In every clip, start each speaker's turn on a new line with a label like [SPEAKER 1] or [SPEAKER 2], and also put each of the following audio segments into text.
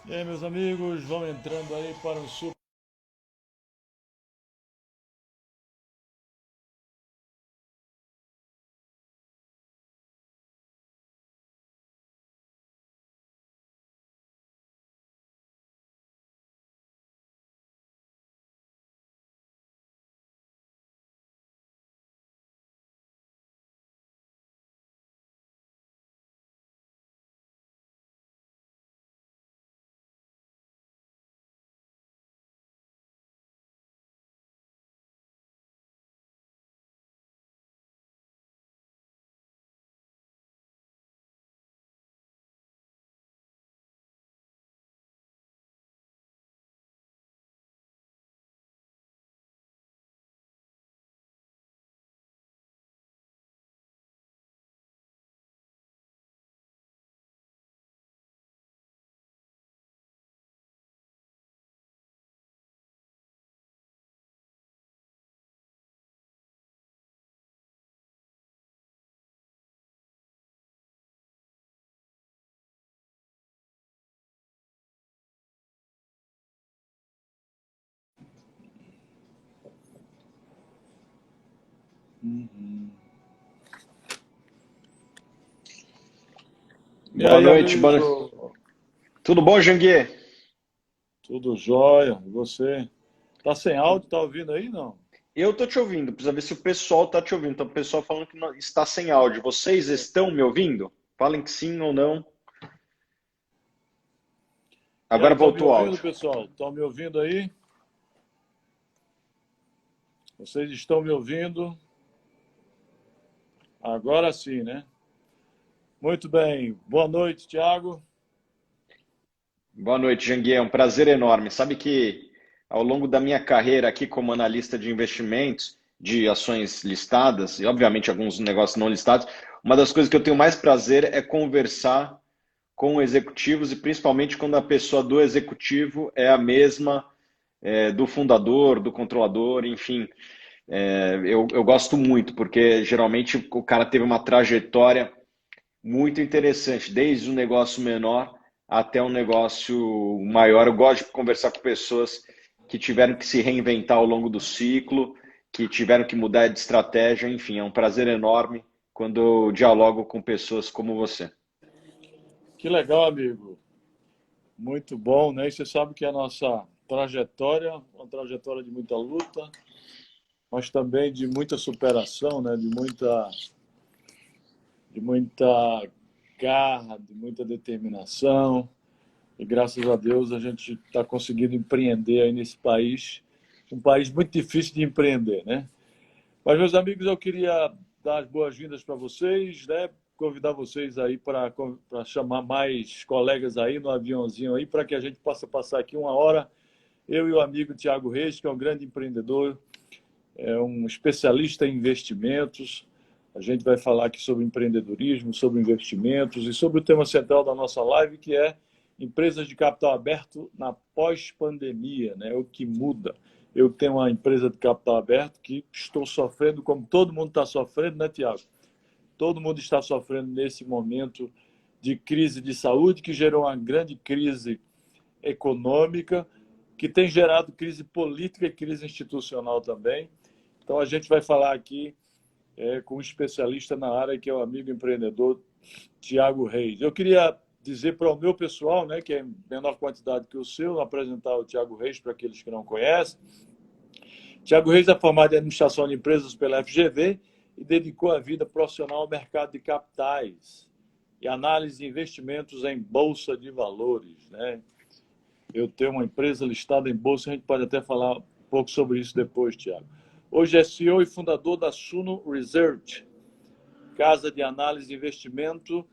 [SPEAKER 1] E aí, meus amigos, vão entrando aí para um super. E
[SPEAKER 2] Boa
[SPEAKER 1] aí,
[SPEAKER 2] noite,
[SPEAKER 1] amigo?
[SPEAKER 2] tudo bom, Janguier?
[SPEAKER 1] Tudo jóia? E você? Tá sem áudio? Tá ouvindo aí? Não?
[SPEAKER 2] Eu tô te ouvindo, precisa ver se o pessoal tá te ouvindo. Então, o pessoal falando que está sem áudio. Vocês estão me ouvindo? Falem que sim ou não.
[SPEAKER 1] E aí,
[SPEAKER 2] Agora
[SPEAKER 1] estão me
[SPEAKER 2] voltou o
[SPEAKER 1] ouvindo,
[SPEAKER 2] áudio.
[SPEAKER 1] pessoal? Estão me ouvindo aí? Vocês estão me ouvindo? Agora sim, né? Muito bem. Boa noite, Thiago.
[SPEAKER 2] Boa noite, Janguier. É um prazer enorme. Sabe que ao longo da minha carreira aqui como analista de investimentos, de ações listadas, e obviamente alguns negócios não listados, uma das coisas que eu tenho mais prazer é conversar com executivos e principalmente quando a pessoa do executivo é a mesma do fundador, do controlador, enfim. Eu gosto muito, porque geralmente o cara teve uma trajetória muito interessante, desde um negócio menor até um negócio maior. Eu gosto de conversar com pessoas que tiveram que se reinventar ao longo do ciclo, que tiveram que mudar de estratégia, enfim, é um prazer enorme quando eu dialogo com pessoas como você.
[SPEAKER 1] Que legal, amigo. Muito bom, né? E você sabe que a nossa trajetória, uma trajetória de muita luta, mas também de muita superação, né? De muita garra, de muita determinação. E graças a Deus a gente está conseguindo empreender aí nesse país, um país muito difícil de empreender, né? Mas, meus amigos, eu queria dar as boas-vindas para vocês, né? Convidar vocês aí para chamar mais colegas aí no aviãozinho aí, para que a gente possa passar aqui uma hora, eu e o amigo Tiago Reis, que é um grande empreendedor, é um especialista em investimentos. A gente vai falar aqui sobre empreendedorismo, sobre investimentos e sobre o tema central da nossa live, que é empresas de capital aberto na pós-pandemia, né? O que muda. Eu tenho uma empresa de capital aberto que estou sofrendo, como todo mundo está sofrendo, né, Tiago? Todo mundo está sofrendo nesse momento de crise de saúde, que gerou uma grande crise econômica, que tem gerado crise política e crise institucional também. Então, a gente vai falar aqui com um especialista na área, que é o amigo empreendedor Tiago Reis. Eu queria dizer para o meu pessoal, né, que é em menor quantidade que o seu, apresentar o Tiago Reis para aqueles que não conhecem. Tiago Reis é formado em administração de empresas pela FGV e dedicou a vida profissional ao mercado de capitais e análise de investimentos em bolsa de valores, né? Eu tenho uma empresa listada em bolsa, a gente pode até falar um pouco sobre isso depois, Tiago. Hoje é CEO e fundador da Suno Research, casa de análise de investimento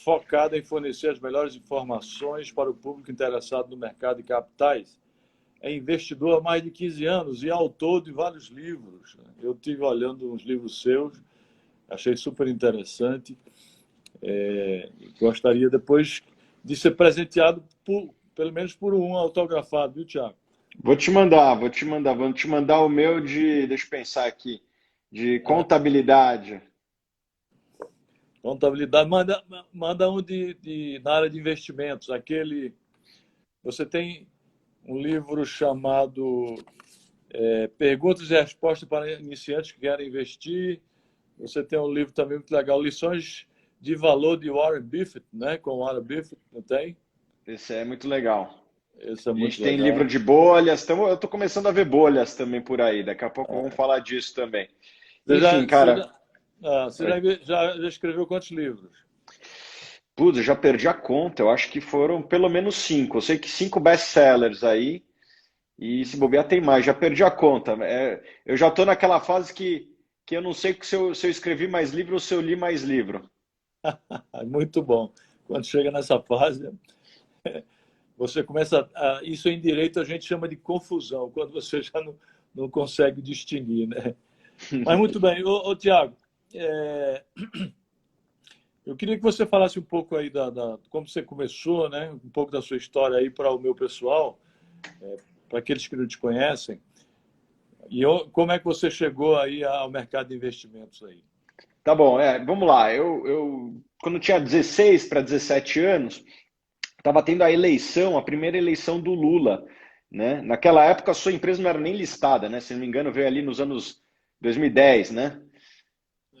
[SPEAKER 1] focada em fornecer as melhores informações para o público interessado no mercado de capitais. É investidor há mais de 15 anos e autor de vários livros. Eu tive olhando uns livros seus, achei super interessante. Gostaria depois de ser presenteado pelo menos por um autografado, viu, Tiago?
[SPEAKER 2] Vou te mandar o meu de, deixa eu pensar aqui, de
[SPEAKER 1] É,
[SPEAKER 2] contabilidade.
[SPEAKER 1] contabilidade. Manda um na área de investimentos, aquele. Você tem um livro chamado Perguntas e Respostas para Iniciantes que Querem Investir. Você tem um livro também muito legal, Lições de Valor de Warren Buffett, né? Com Warren Buffett, não tem?
[SPEAKER 2] Esse é muito legal.
[SPEAKER 1] Esse é
[SPEAKER 2] A gente
[SPEAKER 1] muito
[SPEAKER 2] tem livro
[SPEAKER 1] legal.
[SPEAKER 2] de bolhas, eu estou começando a ver bolhas também por aí. Daqui a pouco vamos falar disso também.
[SPEAKER 1] Você já,
[SPEAKER 2] Enfim,
[SPEAKER 1] você
[SPEAKER 2] cara,
[SPEAKER 1] já, você já escreveu quantos livros?
[SPEAKER 2] putz, eu já perdi a conta. Eu acho que foram pelo menos 5. Eu sei que 5 best-sellers aí, e se bobear tem mais. Já perdi a conta. Eu já estou naquela fase que eu não sei se eu escrevi mais livro ou se eu li mais livro.
[SPEAKER 1] Muito bom. Quando chega nessa fase, você começa isso em direito a gente chama de confusão, quando você já não consegue distinguir, né? Mas muito bem. Tiago, eu queria que você falasse um pouco aí como você começou, né? Um pouco da sua história aí para o meu pessoal, para aqueles que não te conhecem. E como é que você chegou aí ao mercado de investimentos aí?
[SPEAKER 2] Tá bom, vamos lá. Eu quando eu tinha 16 para 17 anos, estava tendo a eleição, a primeira eleição do Lula, né? Naquela época a sua empresa não era nem listada, né? Se não me engano, veio ali nos anos 2010, né?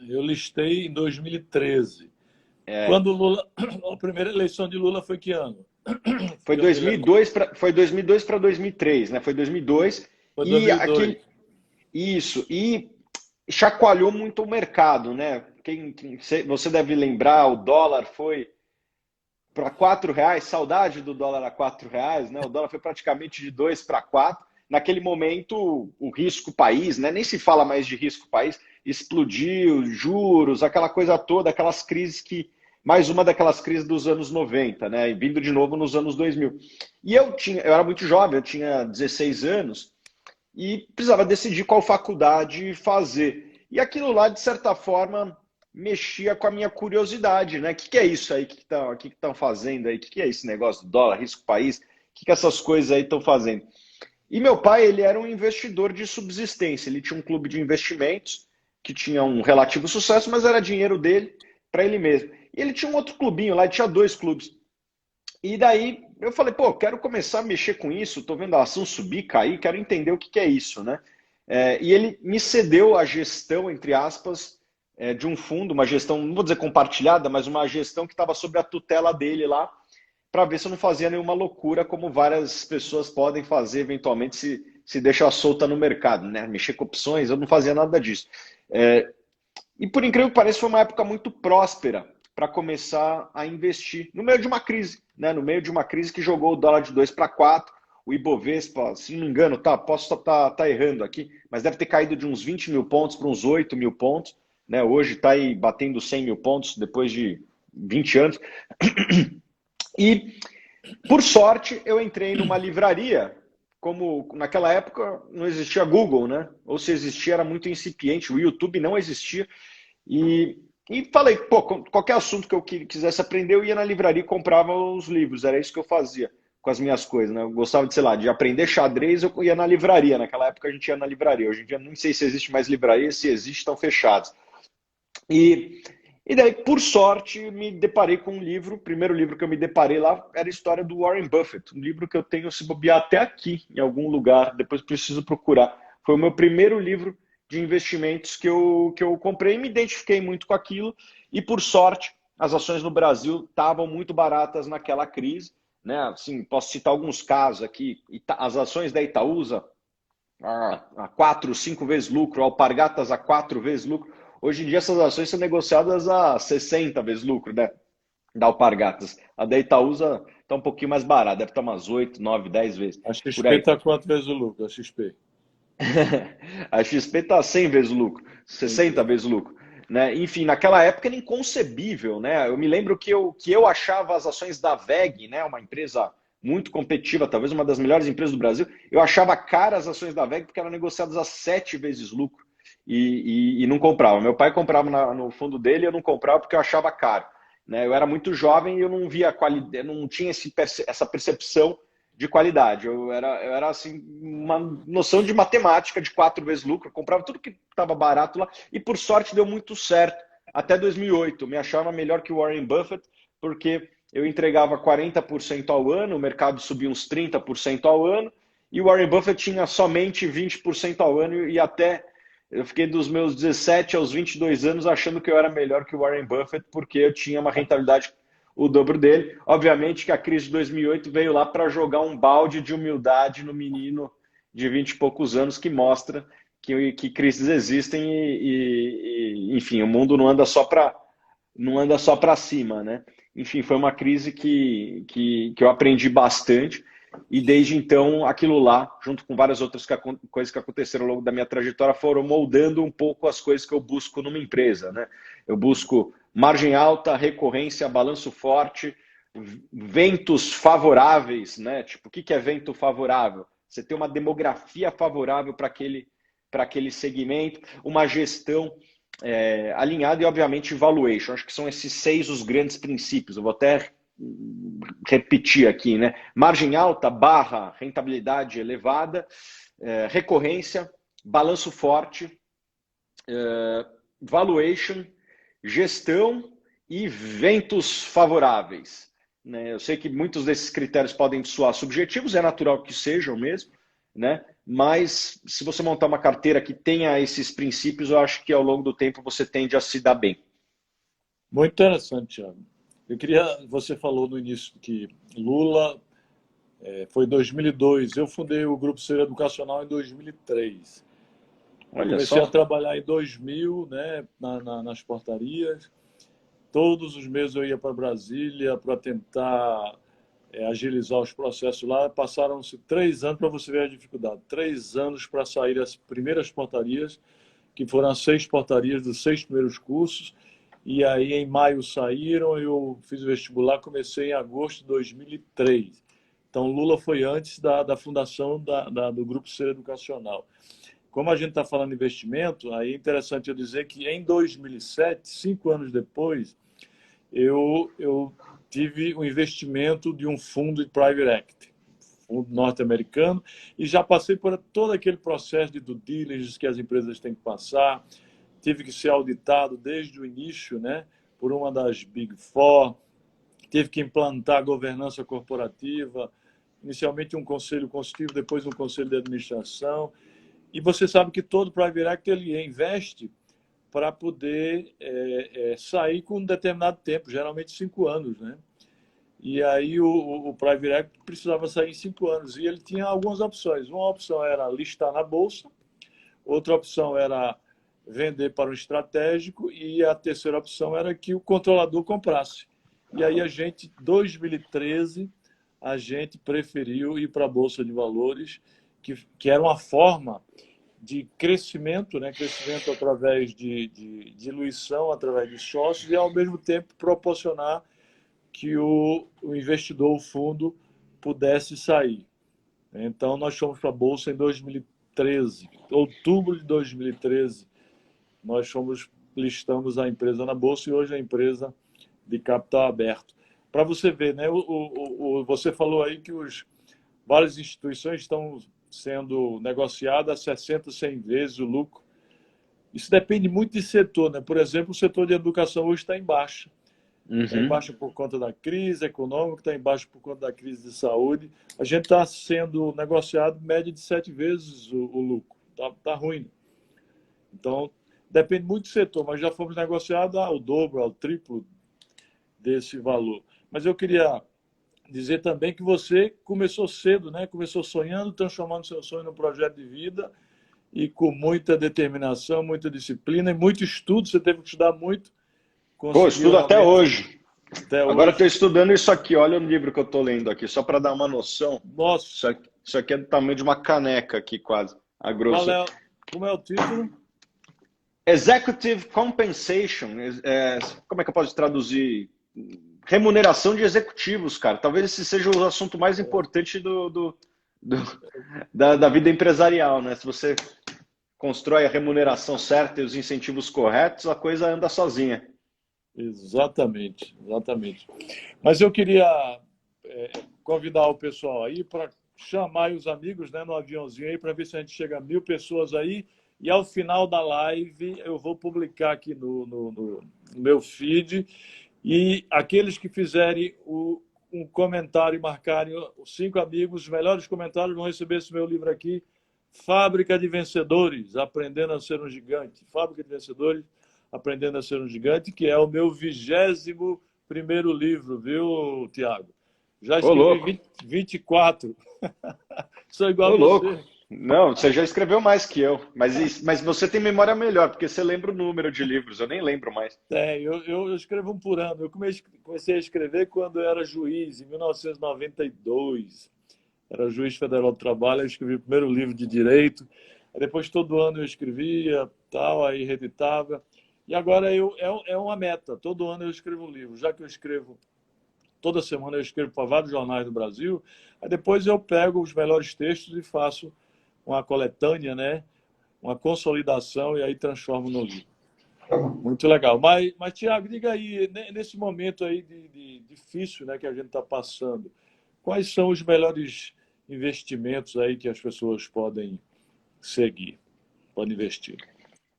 [SPEAKER 1] Eu listei em 2013.
[SPEAKER 2] É,
[SPEAKER 1] Quando o Lula, a primeira eleição de Lula foi que ano?
[SPEAKER 2] foi
[SPEAKER 1] Eu me lembro.
[SPEAKER 2] 2002 para 2003, né? Foi 2002
[SPEAKER 1] Foi
[SPEAKER 2] e
[SPEAKER 1] 2002.
[SPEAKER 2] aquele isso e chacoalhou muito o mercado, né? Você deve lembrar, o dólar foi para R$ 4, saudade do dólar a R$ 4, né? O dólar foi praticamente de 2 para 4. Naquele momento, o risco país, né? Nem se fala mais de risco país, explodiu, juros, aquela coisa toda, aquelas crises mais uma daquelas crises dos anos 90, né? E vindo de novo nos anos 2000. E eu era muito jovem, eu tinha 16 anos e precisava decidir qual faculdade fazer. E aquilo lá, de certa forma, mexia com a minha curiosidade, né? O que é isso aí? O que estão fazendo aí? O que é esse negócio do dólar, risco país? O que essas coisas aí estão fazendo? E meu pai, ele era um investidor de subsistência. Ele tinha um clube de investimentos que tinha um relativo sucesso, mas era dinheiro dele para ele mesmo. E ele tinha um outro clubinho lá, ele tinha 2 clubes. E daí eu falei, pô, quero começar a mexer com isso, tô vendo a ação subir, cair, quero entender o que é isso, né? E ele me cedeu a gestão, entre aspas, de um fundo, uma gestão, não vou dizer compartilhada, mas uma gestão que estava sob a tutela dele lá, para ver se eu não fazia nenhuma loucura, como várias pessoas podem fazer eventualmente se deixar solta no mercado, né? Mexer com opções, eu não fazia nada disso. E por incrível que pareça, foi uma época muito próspera para começar a investir no meio de uma crise, né? No meio de uma crise que jogou o dólar de 2 para 4, o Ibovespa, se não me engano, posso estar errando aqui, mas deve ter caído de uns 20 mil pontos para uns 8 mil pontos, né? Hoje está aí batendo 100 mil pontos depois de 20 anos. E, por sorte, eu entrei numa livraria, como naquela época não existia Google, né? Ou se existia, era muito incipiente, o YouTube não existia. E falei, pô, qualquer assunto que eu quisesse aprender, eu ia na livraria e comprava os livros. Era isso que eu fazia com as minhas coisas, né? Eu gostava de, sei lá, de aprender xadrez, eu ia na livraria. Naquela época a gente ia na livraria. Hoje em dia não sei se existe mais livraria, se existe, estão fechados. E, e daí, por sorte, me deparei com um livro. O primeiro livro que eu me deparei lá era a história do Warren Buffett. Um livro que eu tenho, se bobear, até aqui, em algum lugar. Depois preciso procurar. Foi o meu primeiro livro de investimentos que eu comprei e me identifiquei muito com aquilo. E, por sorte, as ações no Brasil estavam muito baratas naquela crise. Né? Assim, posso citar alguns casos aqui. As ações da Itaúsa a 4, 5 vezes lucro, Alpargatas a 4 vezes lucro. Hoje em dia essas ações são negociadas a 60 vezes lucro, né? Da Alpargatas. A da Itaúsa está um pouquinho mais barata, deve estar umas 8, 9, 10 vezes,
[SPEAKER 1] A
[SPEAKER 2] por
[SPEAKER 1] XP
[SPEAKER 2] aí.
[SPEAKER 1] está quanto vezes o lucro? A XP.
[SPEAKER 2] A XP está 100 vezes lucro, 60 vezes lucro. Né? Enfim, naquela época era inconcebível. Né? Eu me lembro que eu achava as ações da VEG, né? Uma empresa muito competitiva, talvez uma das melhores empresas do Brasil, eu achava caras as ações da VEG porque eram negociadas a 7 vezes lucro e não comprava. Meu pai comprava no fundo dele e eu não comprava porque eu achava caro. Né? Eu era muito jovem e eu não via qualidade, eu não tinha essa percepção de qualidade. Eu era assim, uma noção de matemática de 4 vezes lucro, eu comprava tudo que estava barato lá e por sorte deu muito certo. Até 2008, me achava melhor que o Warren Buffett, porque eu entregava 40% ao ano, o mercado subia uns 30% ao ano, e o Warren Buffett tinha somente 20% ao ano, e até eu fiquei dos meus 17 aos 22 anos achando que eu era melhor que o Warren Buffett, porque eu tinha uma rentabilidade o dobro dele. Obviamente que a crise de 2008 veio lá para jogar um balde de humildade no menino de 20 e poucos anos, que mostra que crises existem enfim, o mundo não anda só para cima, né? Enfim, foi uma crise que eu aprendi bastante, e desde então aquilo lá, junto com várias outras coisas que aconteceram ao longo da minha trajetória, foram moldando um pouco as coisas que eu busco numa empresa, né? Eu busco margem alta, recorrência, balanço forte, ventos favoráveis, né? Tipo, o que é vento favorável? Você tem uma demografia favorável para aquele segmento, uma gestão alinhada e, obviamente, valuation. Acho que são esses 6 os grandes princípios. Eu vou até repetir aqui, né? Margem alta, barra, rentabilidade elevada, recorrência, balanço forte, valuation, gestão e ventos favoráveis, né? Eu sei que muitos desses critérios podem soar subjetivos, é natural que sejam mesmo, né? Mas se você montar uma carteira que tenha esses princípios, eu acho que ao longo do tempo você tende a se dar bem.
[SPEAKER 1] Muito interessante, Thiago. Você falou no início que Lula foi em 2002. Eu fundei o Grupo Ser Educacional em 2003. Eu
[SPEAKER 2] Olha
[SPEAKER 1] comecei a
[SPEAKER 2] só.
[SPEAKER 1] trabalhar em 2000, né, nas portarias. Todos os meses eu ia para Brasília para tentar agilizar os processos lá. Passaram-se 3 anos para você ver a dificuldade. 3 anos para sair as primeiras portarias, que foram as 6 portarias dos 6 primeiros cursos. E aí, em maio saíram, eu fiz o vestibular, comecei em agosto de 2003. Então, Lula foi antes da fundação do Grupo Ser Educacional. Como a gente está falando de investimento, aí é interessante eu dizer que em 2007, 5 anos depois, eu tive o investimento de um fundo de private equity, fundo norte-americano, e já passei por todo aquele processo de due diligence que as empresas têm que passar. Tive que ser auditado desde o início, né, por uma das Big Four, teve que implantar a governança corporativa, inicialmente um conselho consultivo, depois um conselho de administração. E você sabe que todo private equity ele investe para poder sair com um determinado tempo, geralmente 5 anos, né? E aí o private equity precisava sair em 5 anos e ele tinha algumas opções. Uma opção era listar na bolsa, outra opção era vender para o estratégico e a terceira opção era que o controlador comprasse. E aí a gente, 2013, a gente preferiu ir para a Bolsa de Valores, que era uma forma de crescimento, né? Crescimento através de diluição, através de sócios e, ao mesmo tempo, proporcionar que o investidor, o fundo, pudesse sair. Então, nós fomos para a Bolsa em 2013, outubro de 2013, nós listamos a empresa na Bolsa e hoje é a empresa de capital aberto. Para você ver, né? Você falou aí que várias instituições estão sendo negociadas a 60, 100 vezes o lucro. Isso depende muito de setor, né? Por exemplo, o setor de educação hoje está em baixa. Está em baixa por conta da crise econômica, está em baixa por conta da crise de saúde. A gente está sendo negociado média de 7 vezes o lucro. Tá ruim. Então, depende muito do setor, mas já fomos negociados ao dobro, ao triplo desse valor. Mas eu queria dizer também que você começou cedo, né? Começou sonhando, transformando seu sonho num projeto de vida e com muita determinação, muita disciplina e muito estudo. Você teve que estudar muito.
[SPEAKER 2] Pô,
[SPEAKER 1] Conseguiu
[SPEAKER 2] estudo até
[SPEAKER 1] realmente
[SPEAKER 2] hoje.
[SPEAKER 1] até
[SPEAKER 2] Agora
[SPEAKER 1] hoje.
[SPEAKER 2] estou estudando isso aqui. Olha o livro que eu estou lendo aqui, só para dar uma noção.
[SPEAKER 1] Nossa,
[SPEAKER 2] Isso aqui é do tamanho de uma caneca aqui, quase, a grosso.
[SPEAKER 1] como é o título?
[SPEAKER 2] Executive Compensation. Como é que eu posso traduzir? Remuneração de executivos, cara. Talvez esse seja o assunto mais importante da vida empresarial, né? Se você constrói a remuneração certa e os incentivos corretos, a coisa anda sozinha.
[SPEAKER 1] Exatamente, exatamente. Mas eu queria convidar o pessoal aí para chamar os amigos, né, no aviãozinho aí para ver se a gente chega a 1.000 pessoas aí. E ao final da live eu vou publicar aqui no meu feed E aqueles que fizerem um comentário e marcarem os 5 amigos, os melhores comentários vão receber esse meu livro aqui, Fábrica de Vencedores, Aprendendo a Ser um Gigante. Fábrica de Vencedores, Aprendendo a Ser um Gigante, que é o meu 21º livro, viu, Tiago? Já
[SPEAKER 2] Ô,
[SPEAKER 1] escrevi
[SPEAKER 2] louco.
[SPEAKER 1] 24. Sou igual
[SPEAKER 2] Ô,
[SPEAKER 1] a
[SPEAKER 2] louco.
[SPEAKER 1] você.
[SPEAKER 2] Não, você já escreveu mais que eu. Mas você tem memória melhor, porque você lembra o número de livros. Eu nem lembro mais.
[SPEAKER 1] Eu escrevo um por ano. Eu comecei a escrever quando eu era juiz, em 1992. Era juiz federal do trabalho, eu escrevi o primeiro livro de direito. Aí depois, todo ano eu escrevia, tal, aí reeditava. E agora é uma meta. Todo ano eu escrevo um livro. Já que eu escrevo, toda semana eu escrevo para vários jornais do Brasil, aí depois eu pego os melhores textos e faço uma coletânea, né? Uma consolidação e aí transformo no livro. Muito legal. Mas Tiago, diga aí, nesse momento aí de difícil, né, que a gente está passando, quais são os melhores investimentos aí que as pessoas podem seguir, podem investir?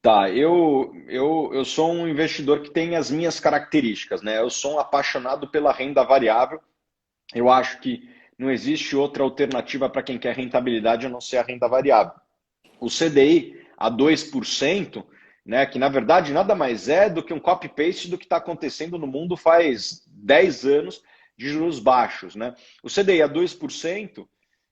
[SPEAKER 2] Tá, eu sou um investidor que tem as minhas características, né? Eu sou um apaixonado pela renda variável. Eu acho que não existe outra alternativa para quem quer rentabilidade a não ser a renda variável. O CDI a 2%, né, que na verdade nada mais é do que um copy-paste do que está acontecendo no mundo faz 10 anos de juros baixos. Né? O CDI a 2%,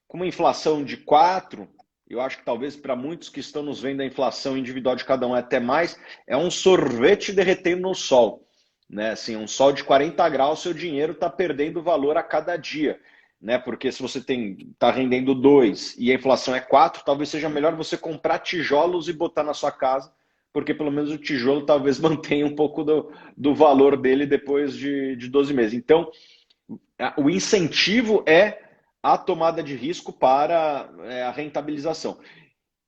[SPEAKER 2] com uma inflação de 4%, eu acho que talvez para muitos que estão nos vendo a inflação individual de cada um é até mais, é um sorvete derretendo no sol. Né? Assim, um sol de 40 graus, seu dinheiro está perdendo valor a cada dia. Né? Porque se você está rendendo 2 e a inflação é 4, talvez seja melhor você comprar tijolos e botar na sua casa, porque pelo menos o tijolo talvez mantenha um pouco do valor dele depois de 12 meses. Então, o incentivo é a tomada de risco para a rentabilização.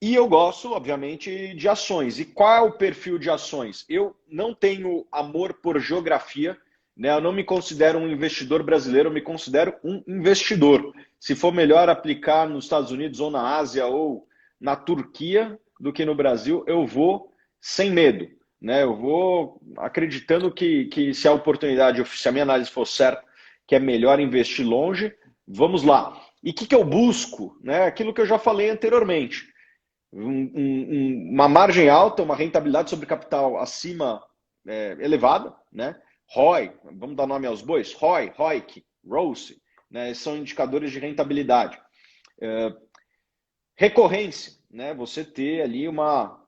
[SPEAKER 2] E eu gosto, obviamente, de ações. E qual é o perfil de ações? Eu não tenho amor por geografia, né? Eu não me considero um investidor brasileiro, eu me considero um investidor. Se for melhor aplicar nos Estados Unidos ou na Ásia ou na Turquia do que no Brasil, eu vou sem medo. Né? Eu vou acreditando que se a oportunidade, se a minha análise for certa, que é melhor investir longe, vamos lá. E o que eu busco? Né? Aquilo que eu já falei anteriormente. Uma margem alta, uma rentabilidade sobre capital acima elevada, né? ROI, vamos dar nome aos bois? ROI, ROIC, ROCE, né? São indicadores de rentabilidade. Recorrência, né? Você ter ali uma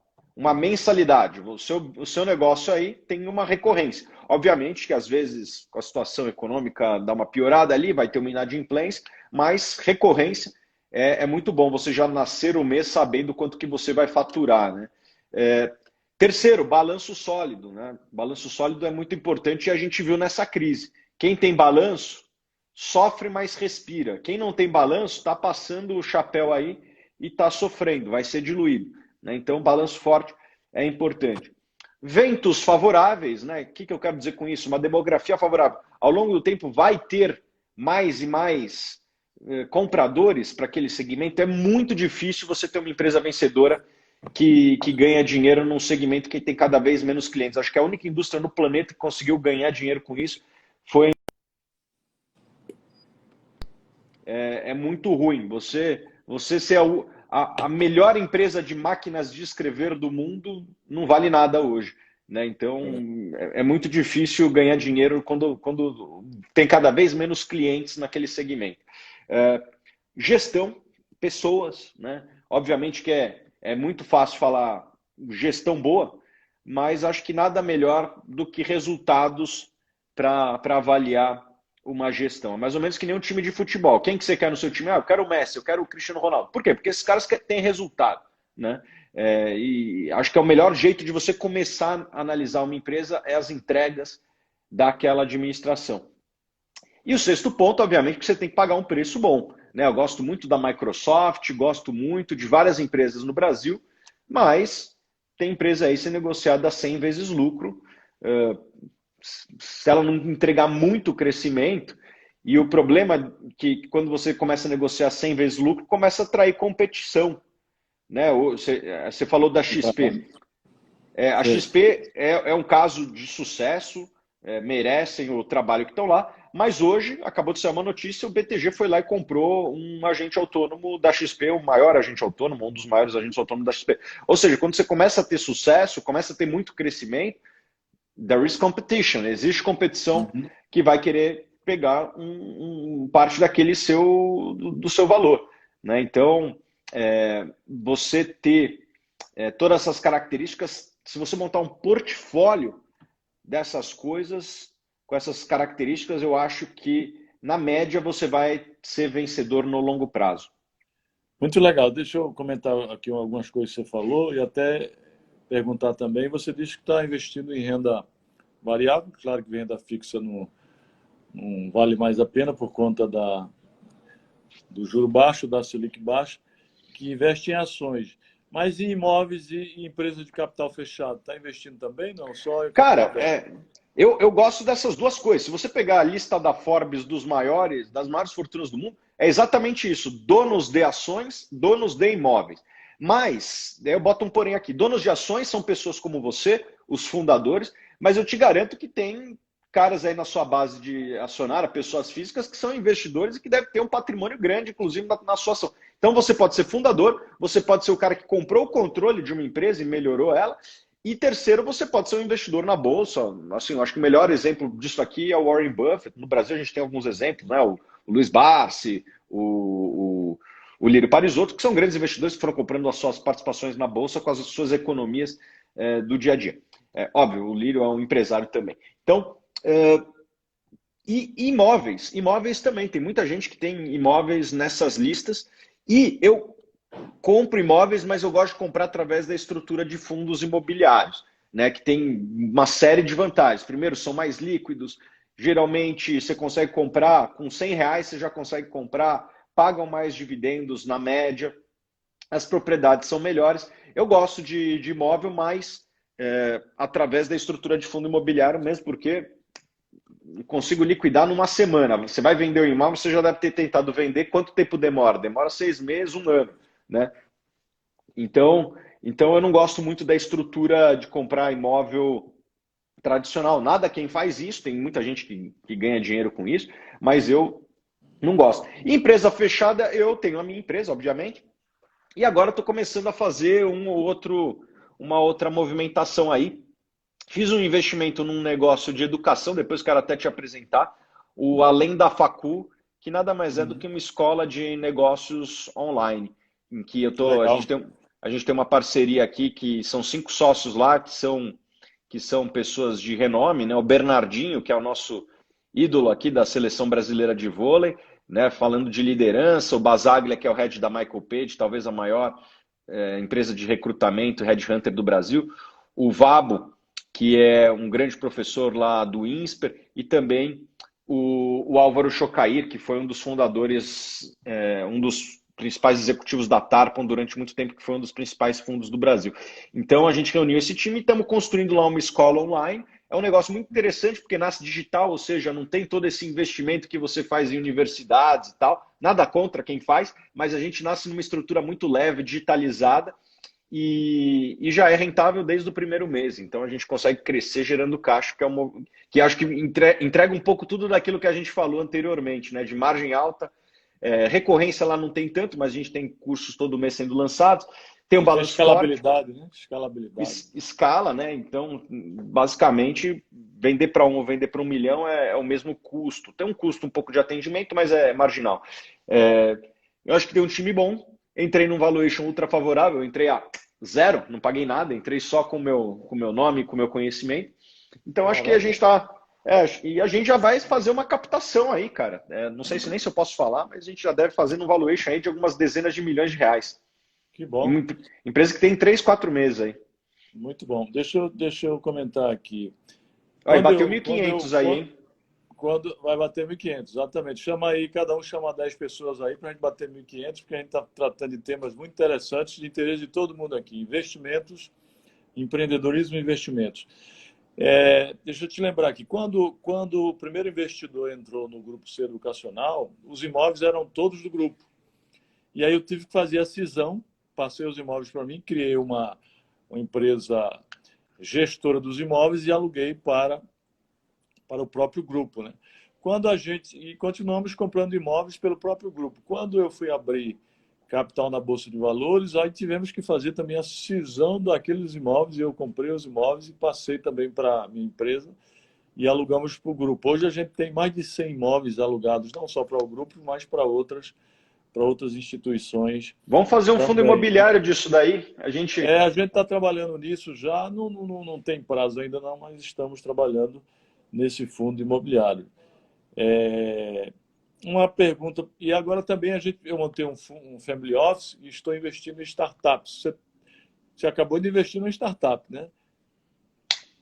[SPEAKER 2] mensalidade. O seu negócio aí tem uma recorrência. Obviamente que às vezes com a situação econômica dá uma piorada ali, vai ter uma inadimplência, mas recorrência é muito bom você já nascer o mês sabendo quanto que você vai faturar. Né? Terceiro, balanço sólido. Né? Balanço sólido é muito importante e a gente viu nessa crise. Quem tem balanço sofre, mas respira. Quem não tem balanço está passando o chapéu aí e está sofrendo, vai ser diluído. Né? Então, balanço forte é importante. Ventos favoráveis, né? O que eu quero dizer com isso? Uma demografia favorável. Ao longo do tempo vai ter mais e mais compradores para aquele segmento. É muito difícil você ter uma empresa vencedora que ganha dinheiro num segmento que tem cada vez menos clientes. Acho que a única indústria no planeta que conseguiu ganhar dinheiro com isso foi... É muito ruim. Você ser a melhor empresa de máquinas de escrever do mundo não vale nada hoje. Né? Então, é muito difícil ganhar dinheiro quando tem cada vez menos clientes naquele segmento. Gestão, pessoas. Né? Obviamente que é muito fácil falar gestão boa, mas acho que nada melhor do que resultados para avaliar uma gestão. É mais ou menos que nem um time de futebol. Quem que você quer no seu time? Eu quero o Messi, eu quero o Cristiano Ronaldo. Por quê? Porque esses caras têm resultado. Né? E acho que é o melhor jeito de você começar a analisar uma empresa é as entregas daquela administração. E o sexto ponto, obviamente, que você tem que pagar um preço bom. Né? Eu gosto muito da Microsoft, gosto muito de várias empresas no Brasil, mas tem empresa aí sendo negociada a 100 vezes lucro. Se ela não entregar muito crescimento, e o problema é que quando você começa a negociar 100 vezes lucro, começa a atrair competição. Né? Você falou da XP. A XP é um caso de sucesso, merecem o trabalho que estão lá, mas hoje, acabou de sair uma notícia, o BTG foi lá e comprou um agente autônomo da XP, o maior agente autônomo, um dos maiores agentes autônomos da XP. Ou seja, quando você começa a ter sucesso, começa a ter muito crescimento, there is competition, existe competição
[SPEAKER 1] Uhum.
[SPEAKER 2] que vai querer pegar parte daquele do seu valor. Né? Então, você ter todas essas características, se você montar um portfólio dessas coisas, com essas características, eu acho que, na média, você vai ser vencedor no longo prazo.
[SPEAKER 1] Muito legal. Deixa eu comentar aqui algumas coisas que você falou e até perguntar também. Você disse que está investindo em renda variável, claro que renda fixa não vale mais a pena por conta do juro baixo, da Selic baixa, que investe em ações. Mas em imóveis e empresas de capital fechado, está investindo também? Não, só em capital
[SPEAKER 2] Cara,
[SPEAKER 1] aberto.
[SPEAKER 2] eu gosto dessas duas coisas. Se você pegar a lista da Forbes das maiores fortunas do mundo, é exatamente isso: donos de ações, donos de imóveis. Mas, eu boto um porém aqui: donos de ações são pessoas como você, os fundadores, mas eu te garanto que tem caras aí na sua base de acionária, pessoas físicas, que são investidores e que devem ter um patrimônio grande, inclusive, na sua ação. Então, você pode ser fundador, você pode ser o cara que comprou o controle de uma empresa e melhorou ela. E terceiro, você pode ser um investidor na bolsa. Assim, eu acho que o melhor exemplo disso aqui é o Warren Buffett. No Brasil a gente tem alguns exemplos, né? O Luiz Barsi, o Lírio Parisotto, que são grandes investidores que foram comprando as suas participações na bolsa com as suas economias do dia a dia. Óbvio, o Lírio é um empresário também. Então, e imóveis também. Tem muita gente que tem imóveis nessas listas. E eu compro imóveis, mas eu gosto de comprar através da estrutura de fundos imobiliários, né, que tem uma série de vantagens. Primeiro, são mais líquidos. Geralmente, você consegue comprar com R$ 100, você já consegue comprar, pagam mais dividendos na média, as propriedades são melhores. Eu gosto de imóvel, mas através da estrutura de fundo imobiliário mesmo, porque consigo liquidar numa semana. Você vai vender o imóvel, você já deve ter tentado vender. Quanto tempo demora? Demora 6 meses, um ano, né? Então eu não gosto muito da estrutura de comprar imóvel tradicional. Nada quem faz isso, tem muita gente que ganha dinheiro com isso, mas eu não gosto. E empresa fechada, eu tenho a minha empresa, obviamente, e agora estou começando a fazer uma outra movimentação aí. Fiz um investimento num negócio de educação, depois quero até te apresentar, o Além da Facu, que nada mais é do
[SPEAKER 1] Uhum.
[SPEAKER 2] que uma escola de negócios online, em que
[SPEAKER 1] Que
[SPEAKER 2] a
[SPEAKER 1] legal.
[SPEAKER 2] gente tem uma parceria aqui que são 5 sócios lá, que são pessoas de renome, né? O Bernardinho, que é o nosso ídolo aqui da seleção brasileira de vôlei, né? Falando de liderança, o Basaglia, que é o head da Michael Page, talvez a maior empresa de recrutamento, headhunter do Brasil, o Vabo, que é um grande professor lá do INSPER, e também o Álvaro Chocair, que foi um dos fundadores, um dos principais executivos da Tarpon durante muito tempo, que foi um dos principais fundos do Brasil. Então a gente reuniu esse time e estamos construindo lá uma escola online. É um negócio muito interessante porque nasce digital, ou seja, não tem todo esse investimento que você faz em universidades e tal. Nada contra quem faz, mas a gente nasce numa estrutura muito leve, digitalizada, e já é rentável desde o primeiro mês. Então a gente consegue crescer gerando caixa, que acho que entrega um pouco tudo daquilo que a gente falou anteriormente, né? De margem alta, recorrência lá não tem tanto, mas a gente tem cursos todo mês sendo lançados, tem um
[SPEAKER 1] E tem
[SPEAKER 2] balanço forte,
[SPEAKER 1] escalabilidade, né? Escalabilidade.
[SPEAKER 2] escala, né? Então, basicamente, vender para ou vender para 1 milhão é o mesmo custo. Tem um custo um pouco de atendimento, mas é marginal. Eu acho que tem um time bom. Entrei num valuation ultra favorável, entrei a zero, não paguei nada, entrei só com o meu nome, com o meu conhecimento. Então, acho que a gente
[SPEAKER 1] Caramba,
[SPEAKER 2] está. E a gente já vai fazer uma captação aí, cara. Não sei se nem se eu posso falar, mas a gente já deve fazer um valuation aí de algumas dezenas de milhões de reais.
[SPEAKER 1] que
[SPEAKER 2] Em
[SPEAKER 1] bom.
[SPEAKER 2] uma empresa que tem 3, 4 meses aí.
[SPEAKER 1] Muito bom. Deixa eu comentar aqui.
[SPEAKER 2] Aí,
[SPEAKER 1] Quando
[SPEAKER 2] bateu
[SPEAKER 1] eu,
[SPEAKER 2] mil e
[SPEAKER 1] quando eu,
[SPEAKER 2] quinhentos aí,
[SPEAKER 1] quando,
[SPEAKER 2] hein?
[SPEAKER 1] quando vai bater 1.500, exatamente. Chama aí, cada um chama 10 pessoas aí para a gente bater 1.500, porque a gente está tratando de temas muito interessantes, de interesse de todo mundo aqui. Investimentos, empreendedorismo e investimentos. Deixa eu te lembrar aqui, quando o primeiro investidor entrou no Grupo C Educacional, os imóveis eram todos do grupo. E aí eu tive que fazer a cisão, passei os imóveis para mim, criei uma empresa gestora dos imóveis e aluguei para para o próprio grupo, né? Quando a gente e continuamos comprando imóveis pelo próprio grupo. Quando eu fui abrir capital na Bolsa de Valores, aí tivemos que fazer também a cisão daqueles imóveis. Eu comprei os imóveis e passei também para a minha empresa e alugamos para o grupo. Hoje a gente tem mais de 100 imóveis alugados, não só para o grupo, mas para outras instituições
[SPEAKER 2] Vamos fazer um fundo
[SPEAKER 1] também.
[SPEAKER 2] imobiliário disso daí?
[SPEAKER 1] A gente está trabalhando nisso já, não tem prazo ainda não, mas estamos trabalhando nesse fundo imobiliário. É, uma pergunta, e agora também eu montei um family office e estou investindo em startups. Você acabou de investir numa startup, né?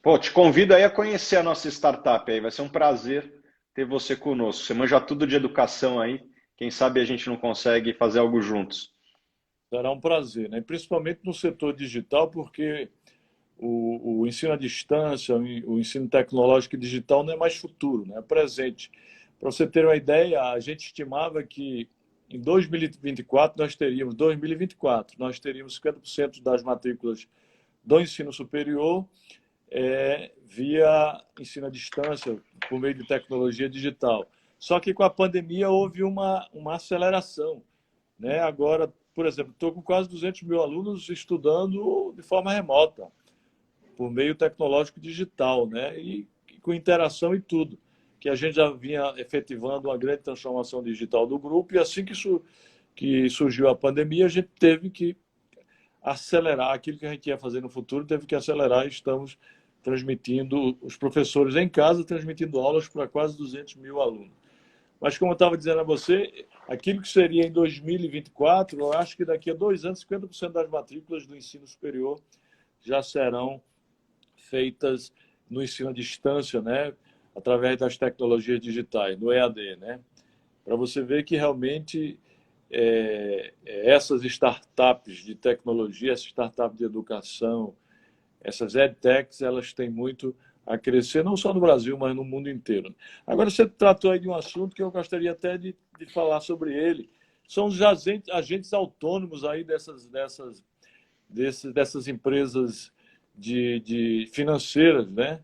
[SPEAKER 2] Pô, te convido aí a conhecer a nossa startup aí. Vai ser um prazer ter você conosco. Você manja tudo de educação aí. Quem sabe a gente não consegue fazer algo juntos.
[SPEAKER 1] Será um prazer, né? Principalmente no setor digital, porque o ensino à distância, o ensino tecnológico e digital não é mais futuro, né? É presente. Para você ter uma ideia, a gente estimava que em 2024 nós teríamos 50% das matrículas do ensino superior via ensino à distância, por meio de tecnologia digital. Só que com a pandemia houve uma aceleração, né? Agora, por exemplo, estou com quase 200 mil alunos estudando de forma remota, por meio tecnológico digital, né? E com interação e tudo. Que a gente já vinha efetivando uma grande transformação digital do grupo, e assim que surgiu a pandemia, a gente teve que acelerar aquilo que a gente ia fazer no futuro, teve que acelerar e estamos transmitindo, os professores em casa, transmitindo aulas para quase 200 mil alunos. Mas, como eu estava dizendo a você, aquilo que seria em 2024, eu acho que daqui a 2 anos, 50% das matrículas do ensino superior já serão feitas no ensino à distância, né? Através das tecnologias digitais, no EAD, né? Para você ver que realmente essas startups de tecnologia, essas startups de educação, essas edtechs, elas têm muito a crescer, não só no Brasil, mas no mundo inteiro. Agora, você tratou aí de um assunto que eu gostaria até de falar sobre ele. São os agentes autônomos aí dessas empresas de financeiras, né?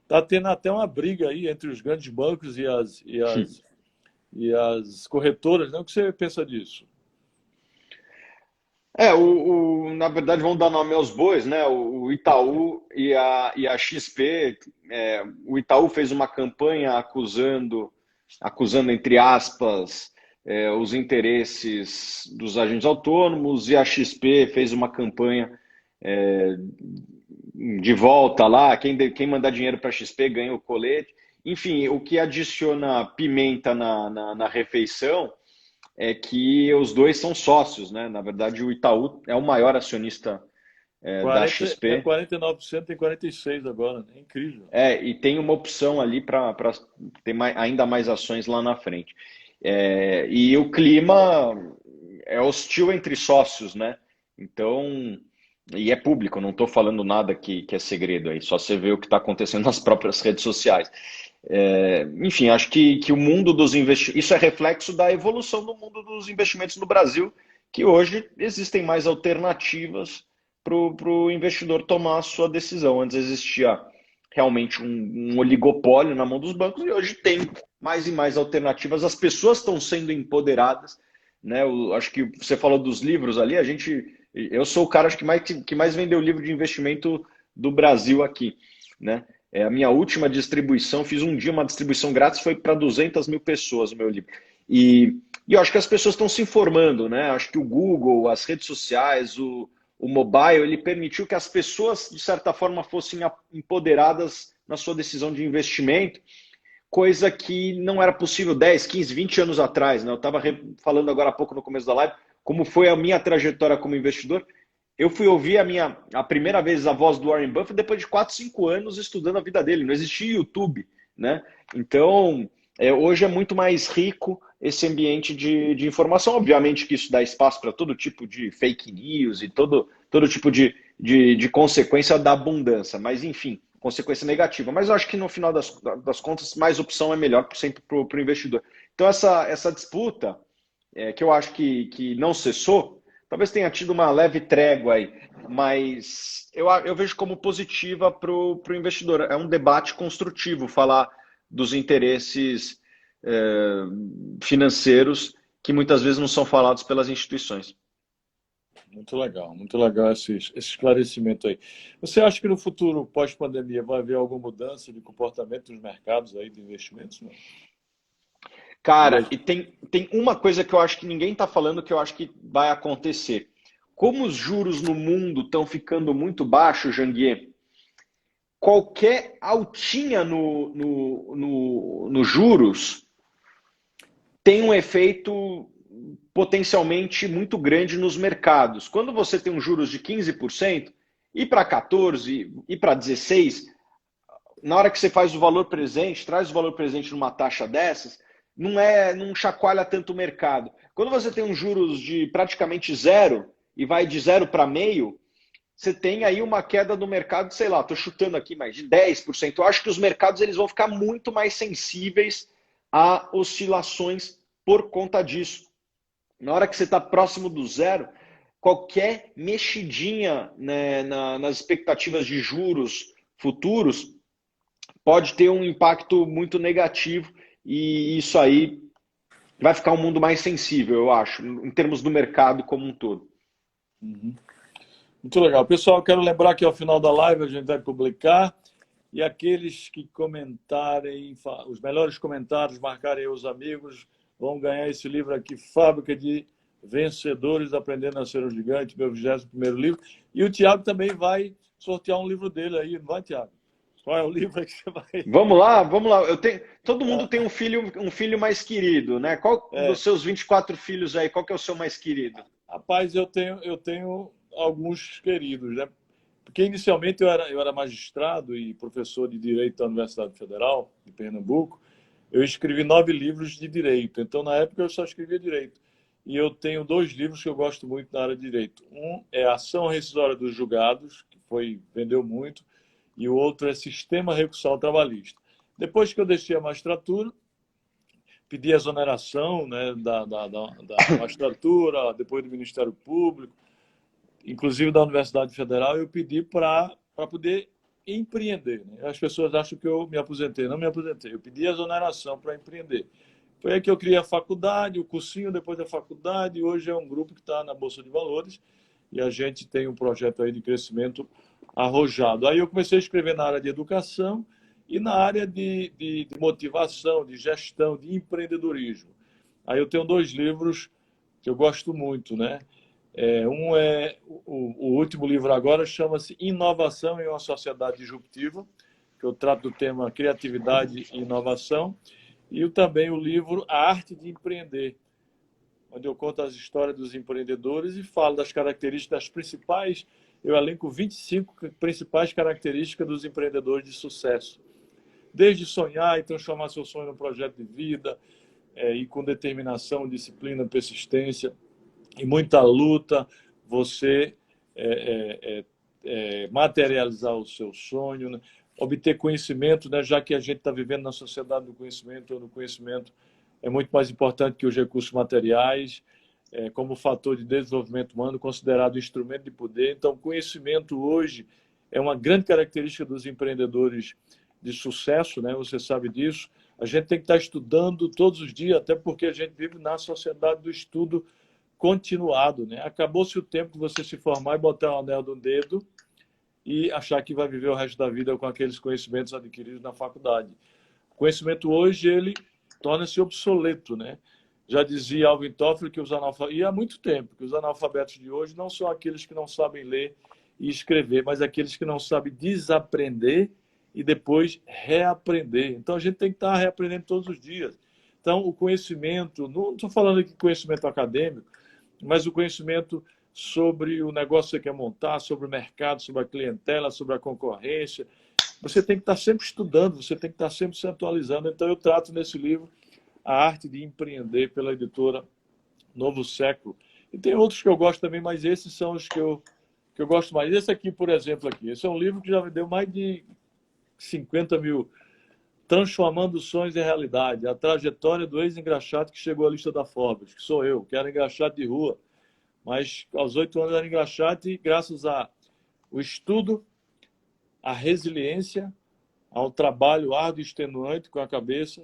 [SPEAKER 1] Está tendo até uma briga aí entre os grandes bancos e as corretoras, né? O que você pensa disso?
[SPEAKER 2] Na verdade, vamos dar nome aos bois, né? O Itaú e a XP. O Itaú fez uma campanha acusando entre aspas, os interesses dos agentes autônomos, e a XP fez uma campanha é, de volta lá. Quem mandar dinheiro para a XP ganha o colete. Enfim, o que adiciona pimenta na refeição é que os dois são sócios, né? Na verdade, o Itaú é o maior acionista da
[SPEAKER 1] 40, tinha
[SPEAKER 2] XP.
[SPEAKER 1] 49%, tem 46% agora, né? Incrível.
[SPEAKER 2] E tem uma opção ali para ter ainda mais ações lá na frente. E o clima é hostil entre sócios, né? Então, e é público, não estou falando nada que é segredo aí, só você vê o que está acontecendo nas próprias redes sociais. Enfim, acho que o mundo dos investimentos. Isso é reflexo da evolução do mundo dos investimentos no Brasil, que hoje existem mais alternativas para o investidor tomar a sua decisão. Antes existia realmente um oligopólio na mão dos bancos, e hoje tem mais e mais alternativas. As pessoas estão sendo empoderadas, né? Acho que você falou dos livros ali. Eu sou o cara acho que mais vendeu livro de investimento do Brasil aqui, né? A minha última distribuição, fiz um dia uma distribuição grátis, foi para 200 mil pessoas o meu livro. E eu acho que as pessoas estão se informando, né? Acho que o Google, as redes sociais, o mobile, ele permitiu que as pessoas, de certa forma, fossem empoderadas na sua decisão de investimento, coisa que não era possível 10, 15, 20 anos atrás, né? Eu estava falando agora há pouco no começo da live, como foi a minha trajetória como investidor. Eu fui ouvir a primeira vez a voz do Warren Buffett depois de 4, 5 anos estudando a vida dele. Não existia YouTube, né? Então, hoje é muito mais rico esse ambiente de informação. Obviamente que isso dá espaço para todo tipo de fake news e todo tipo de consequência da abundância. Mas, enfim, consequência negativa. Mas eu acho que no final das contas, mais opção é melhor sempre para o investidor. Então, essa disputa, que eu acho que não cessou, talvez tenha tido uma leve trégua aí, mas eu vejo como positiva para o investidor. É um debate construtivo falar dos interesses financeiros que muitas vezes não são falados pelas instituições.
[SPEAKER 1] Muito legal esse esclarecimento aí. Você acha que no futuro, pós-pandemia, vai haver alguma mudança de comportamento dos mercados aí de investimentos? Não?
[SPEAKER 2] Cara, e tem uma coisa que eu acho que ninguém está falando que eu acho que vai acontecer. Como os juros no mundo estão ficando muito baixos, Janguier, qualquer altinha no juros tem um efeito potencialmente muito grande nos mercados. Quando você tem um juros de 15%, ir para 14%, ir para 16%, na hora que você faz o valor presente, traz o valor presente numa taxa dessas, não chacoalha tanto o mercado. Quando você tem um juros de praticamente zero e vai de zero para meio, você tem aí uma queda do mercado, sei lá, estou chutando aqui mais de 10%. Eu acho que os mercados eles vão ficar muito mais sensíveis a oscilações por conta disso. Na hora que você está próximo do zero, qualquer mexidinha, né, nas expectativas de juros futuros pode ter um impacto muito negativo e isso aí vai ficar um mundo mais sensível, eu acho, em termos do mercado como um todo.
[SPEAKER 1] Uhum. Muito legal. Pessoal, quero lembrar que ao final da live a gente vai publicar e aqueles que comentarem, os melhores comentários, marcarem os amigos, vão ganhar esse livro aqui, Fábrica de Vencedores, Aprendendo a Ser um Gigante, meu 21º livro. E o Tiago também vai sortear um livro dele aí, não vai, Tiago? Qual é o livro que você vai...
[SPEAKER 2] Vamos lá, vamos lá. Todo mundo tem um filho mais querido, né? Qual dos seus 24 filhos aí, qual que é o seu mais querido?
[SPEAKER 1] Rapaz, eu tenho alguns queridos, né? Porque inicialmente eu era magistrado e professor de Direito da Universidade Federal de Pernambuco. Eu escrevi 9 livros de Direito. Então, na época, eu só escrevia Direito. E eu tenho 2 livros que eu gosto muito na área de Direito. Um é Ação Rescisória dos Julgados, que vendeu muito, e o outro é Sistema Recursal Trabalhista. Depois que eu deixei a magistratura, pedi a exoneração, né, da magistratura, depois do Ministério Público, inclusive da Universidade Federal, eu pedi para poder empreender. Né? As pessoas acham que eu me aposentei. Não me aposentei. Eu pedi a exoneração para empreender. Foi aí que eu criei a faculdade, o cursinho depois da faculdade, e hoje é um grupo que está na Bolsa de Valores, e a gente tem um projeto aí de crescimento arrojado. Aí eu comecei a escrever na área de educação e na área de motivação, de gestão, de empreendedorismo. Aí eu tenho 2 livros que eu gosto muito, né? Um é o último livro agora, chama-se Inovação em uma Sociedade Disruptiva, que eu trato do tema criatividade e inovação, e também o livro A Arte de Empreender, onde eu conto as histórias dos empreendedores e falo das características principais, eu elenco 25 principais características dos empreendedores de sucesso. Desde sonhar e transformar seu sonho num projeto de vida, e com determinação, disciplina, persistência, e muita luta, você materializar o seu sonho, né? Obter conhecimento, né? Já que a gente está vivendo na sociedade do conhecimento, onde o conhecimento é muito mais importante que os recursos materiais, como fator de desenvolvimento humano, considerado instrumento de poder. Então, conhecimento hoje é uma grande característica dos empreendedores de sucesso, né? Você sabe disso. A gente tem que estar estudando todos os dias, até porque a gente vive na sociedade do estudo continuado, né? Acabou-se o tempo de você se formar e botar um anel no dedo e achar que vai viver o resto da vida com aqueles conhecimentos adquiridos na faculdade. O conhecimento hoje, ele torna-se obsoleto, né? Já dizia Alvin Toffler que e há muito tempo, que os analfabetos de hoje não são aqueles que não sabem ler e escrever, mas aqueles que não sabem desaprender e depois reaprender. Então, a gente tem que estar reaprendendo todos os dias. Então, o conhecimento, não estou falando aqui de conhecimento acadêmico, mas o conhecimento sobre o negócio que você quer montar, sobre o mercado, sobre a clientela, sobre a concorrência. Você tem que estar sempre estudando, você tem que estar sempre se atualizando. Então, eu trato nesse livro A Arte de Empreender, pela editora Novo Século. E tem outros que eu gosto também, mas esses são os que eu gosto mais. Esse aqui, por exemplo, esse é um livro que já vendeu mais de 50 mil. Transformando sonhos em realidade. A trajetória do ex-engraxate que chegou à lista da Forbes, que sou eu, que era engraxate de rua. Mas aos 8 anos era engraxate e graças ao estudo, a resiliência, ao trabalho árduo e extenuante com a cabeça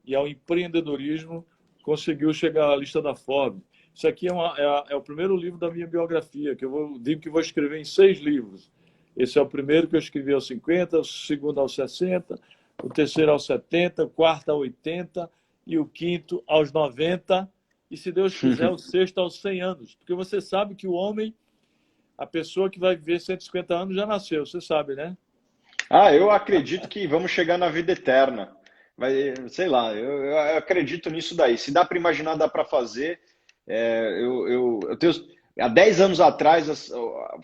[SPEAKER 1] e ao empreendedorismo, conseguiu chegar à lista da Forbes. Isso aqui é o primeiro livro da minha biografia, que digo que vou escrever em 6 livros. Esse é o primeiro que eu escrevi aos 50, o segundo aos 60, o terceiro aos 70, o quarto aos 80 e o quinto aos 90, e se Deus quiser, o sexto aos 100 anos. Porque você sabe que o homem, a pessoa que vai viver 150 anos já nasceu, você sabe, né?
[SPEAKER 2] Ah, eu acredito que vamos chegar na vida eterna. Vai, sei lá, eu acredito nisso daí. Se dá para imaginar, dá para fazer. Eu tenho, há 10 anos atrás,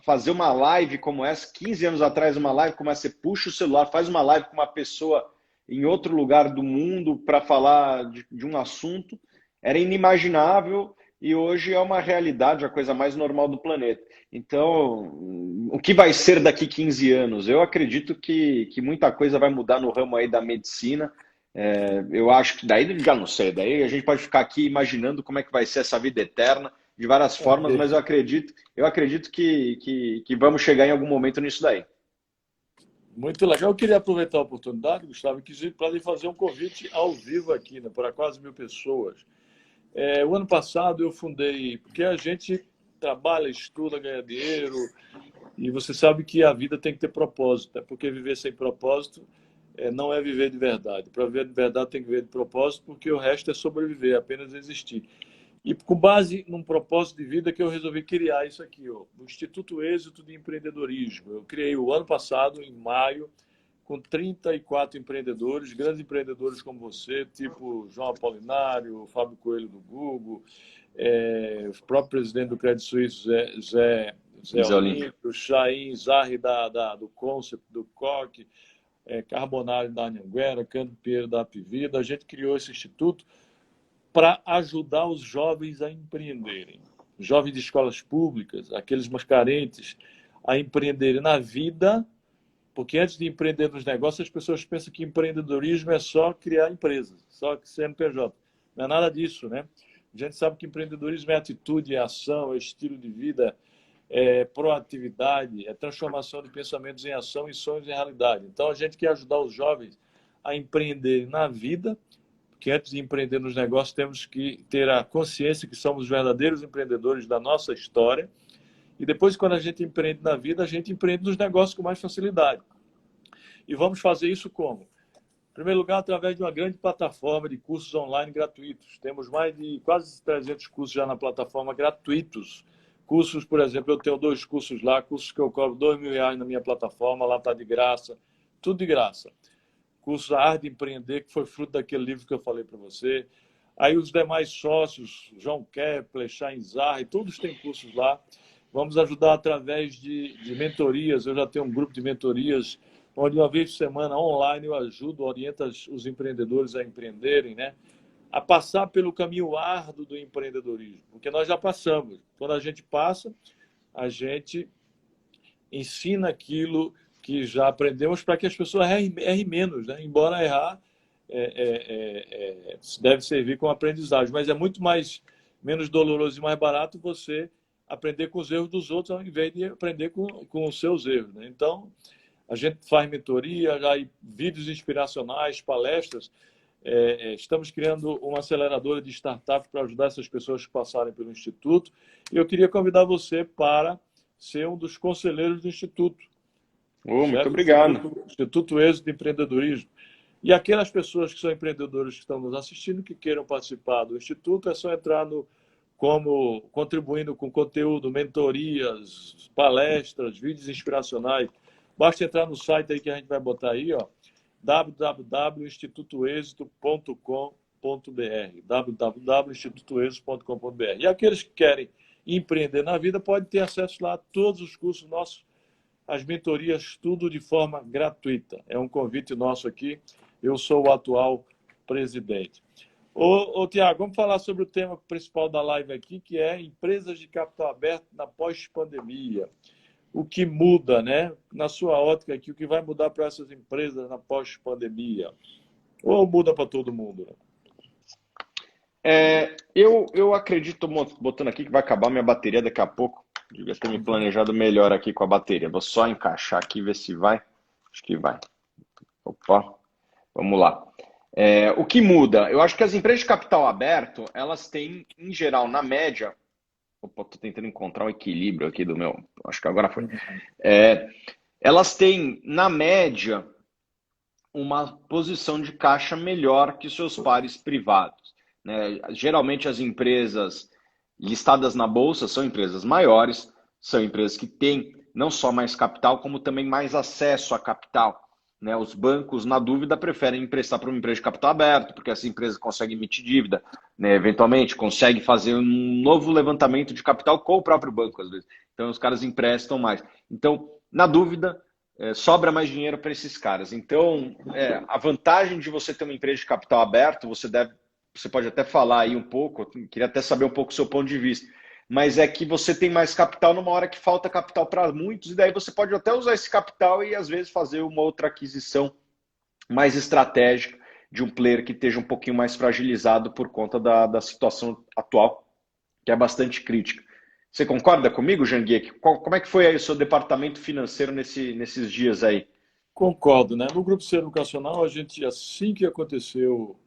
[SPEAKER 2] fazer uma live como essa, 15 anos atrás, uma live como essa, você puxa o celular, faz uma live com uma pessoa em outro lugar do mundo para falar de um assunto, era inimaginável e hoje é uma realidade, a coisa mais normal do planeta. Então, o que vai ser daqui 15 anos? Eu acredito que muita coisa vai mudar no ramo aí da medicina. Eu acho que daí, já não sei, daí a gente pode ficar aqui imaginando como é que vai ser essa vida eterna de várias formas, mas eu acredito que vamos chegar em algum momento nisso daí.
[SPEAKER 1] Muito legal. Eu queria aproveitar a oportunidade, Gustavo, para lhe fazer um convite ao vivo aqui, né, para quase 1.000 pessoas. O ano passado eu fundei, porque a gente trabalha, estuda, ganha dinheiro, e você sabe que a vida tem que ter propósito, né? Porque viver sem propósito não é viver de verdade. Para viver de verdade tem que viver de propósito, porque o resto é sobreviver, apenas existir. E com base num propósito de vida que eu resolvi criar isso aqui, ó, o Instituto Êxito de Empreendedorismo. Eu criei o ano passado, em maio, com 34 empreendedores, grandes empreendedores como você, tipo João Apolinário, Fábio Coelho do Google, o próprio presidente do Credit Suisse, Zé Olímpio, Chaim Zarri do Concept, do Coque, Carbonari da Anhanguera, Cândido Pinheiro da Apivida. A gente criou esse instituto para ajudar os jovens a empreenderem. Jovens de escolas públicas, aqueles mais carentes, a empreenderem na vida, porque antes de empreender nos negócios, as pessoas pensam que empreendedorismo é só criar empresas, só CNPJ. Não é nada disso, né? A gente sabe que empreendedorismo é atitude, é ação, é estilo de vida, é proatividade, é transformação de pensamentos em ação e sonhos em realidade. Então, a gente quer ajudar os jovens a empreender na vida, porque antes de empreender nos negócios, temos que ter a consciência que somos os verdadeiros empreendedores da nossa história. E depois, quando a gente empreende na vida, a gente empreende nos negócios com mais facilidade. E vamos fazer isso como? Em primeiro lugar, através de uma grande plataforma de cursos online gratuitos. Temos mais de quase 300 cursos já na plataforma gratuitos. Cursos, por exemplo, eu tenho 2 cursos lá, cursos que eu cobro R$ 2.000 na minha plataforma, lá está de graça, tudo de graça. Curso A Arte de Empreender, que foi fruto daquele livro que eu falei para você. Aí os demais sócios, João Kepler, Chaim Zarri, todos têm cursos lá. Vamos ajudar através de mentorias. Eu já tenho um grupo de mentorias, onde uma vez por semana, online, eu ajudo, oriento os empreendedores a empreenderem, né? A passar pelo caminho árduo do empreendedorismo, porque nós já passamos. Quando a gente passa, a gente ensina aquilo que já aprendemos para que as pessoas errem menos, né? Embora errar deve servir como aprendizagem, mas é muito menos doloroso e mais barato você aprender com os erros dos outros ao invés de aprender com os seus erros, né? Então, a gente faz mentoria, já vídeos inspiracionais, palestras. Estamos criando uma aceleradora de startups para ajudar essas pessoas que passarem pelo Instituto. E eu queria convidar você para ser um dos conselheiros do Instituto.
[SPEAKER 2] Muito obrigado.
[SPEAKER 1] Instituto Êxito de Empreendedorismo. E aquelas pessoas que são empreendedores que estão nos assistindo, que queiram participar do Instituto, é só entrar contribuindo com conteúdo, mentorias, palestras, vídeos inspiracionais. Basta entrar no site aí que a gente vai botar aí, ó, www.institutoexito.com.br www.institutoexito.com.br. E aqueles que querem empreender na vida podem ter acesso lá a todos os cursos nossos, as mentorias, tudo de forma gratuita. É um convite nosso aqui. Eu sou o atual presidente. Tiago, vamos falar sobre o tema principal da live aqui, que é empresas de capital aberto na pós-pandemia. O que muda, né? Na sua ótica aqui, o que vai mudar para essas empresas na pós-pandemia? Ou muda para todo mundo?
[SPEAKER 2] Eu acredito, botando aqui que vai acabar minha bateria daqui a pouco. Devia ter me planejado melhor aqui com a bateria. Vou só encaixar aqui e ver se vai. Acho que vai. Opa, vamos lá. O que muda? Eu acho que as empresas de capital aberto, elas têm, em geral, na média. Opa, estou tentando encontrar um equilíbrio aqui do meu. Acho que agora foi. É, Elas têm, na média, uma posição de caixa melhor que seus pares privados, né? Geralmente as empresas listadas na bolsa são empresas maiores, são empresas que têm não só mais capital, como também mais acesso a capital. Né? Os bancos, na dúvida, preferem emprestar para uma empresa de capital aberto, porque essa empresa consegue emitir dívida, né? Eventualmente consegue fazer um novo levantamento de capital com o próprio banco, às vezes. Então, os caras emprestam mais. Então, na dúvida, sobra mais dinheiro para esses caras. Então, a vantagem de você ter uma empresa de capital aberto, você pode até falar aí um pouco, eu queria até saber um pouco o seu ponto de vista, mas é que você tem mais capital numa hora que falta capital para muitos, e daí você pode até usar esse capital e às vezes fazer uma outra aquisição mais estratégica de um player que esteja um pouquinho mais fragilizado por conta da situação atual, que é bastante crítica. Você concorda comigo, Janguier? Como é que foi aí o seu departamento financeiro nesses dias aí?
[SPEAKER 1] Concordo, né? No Grupo Ser Educacional, a gente, assim que aconteceu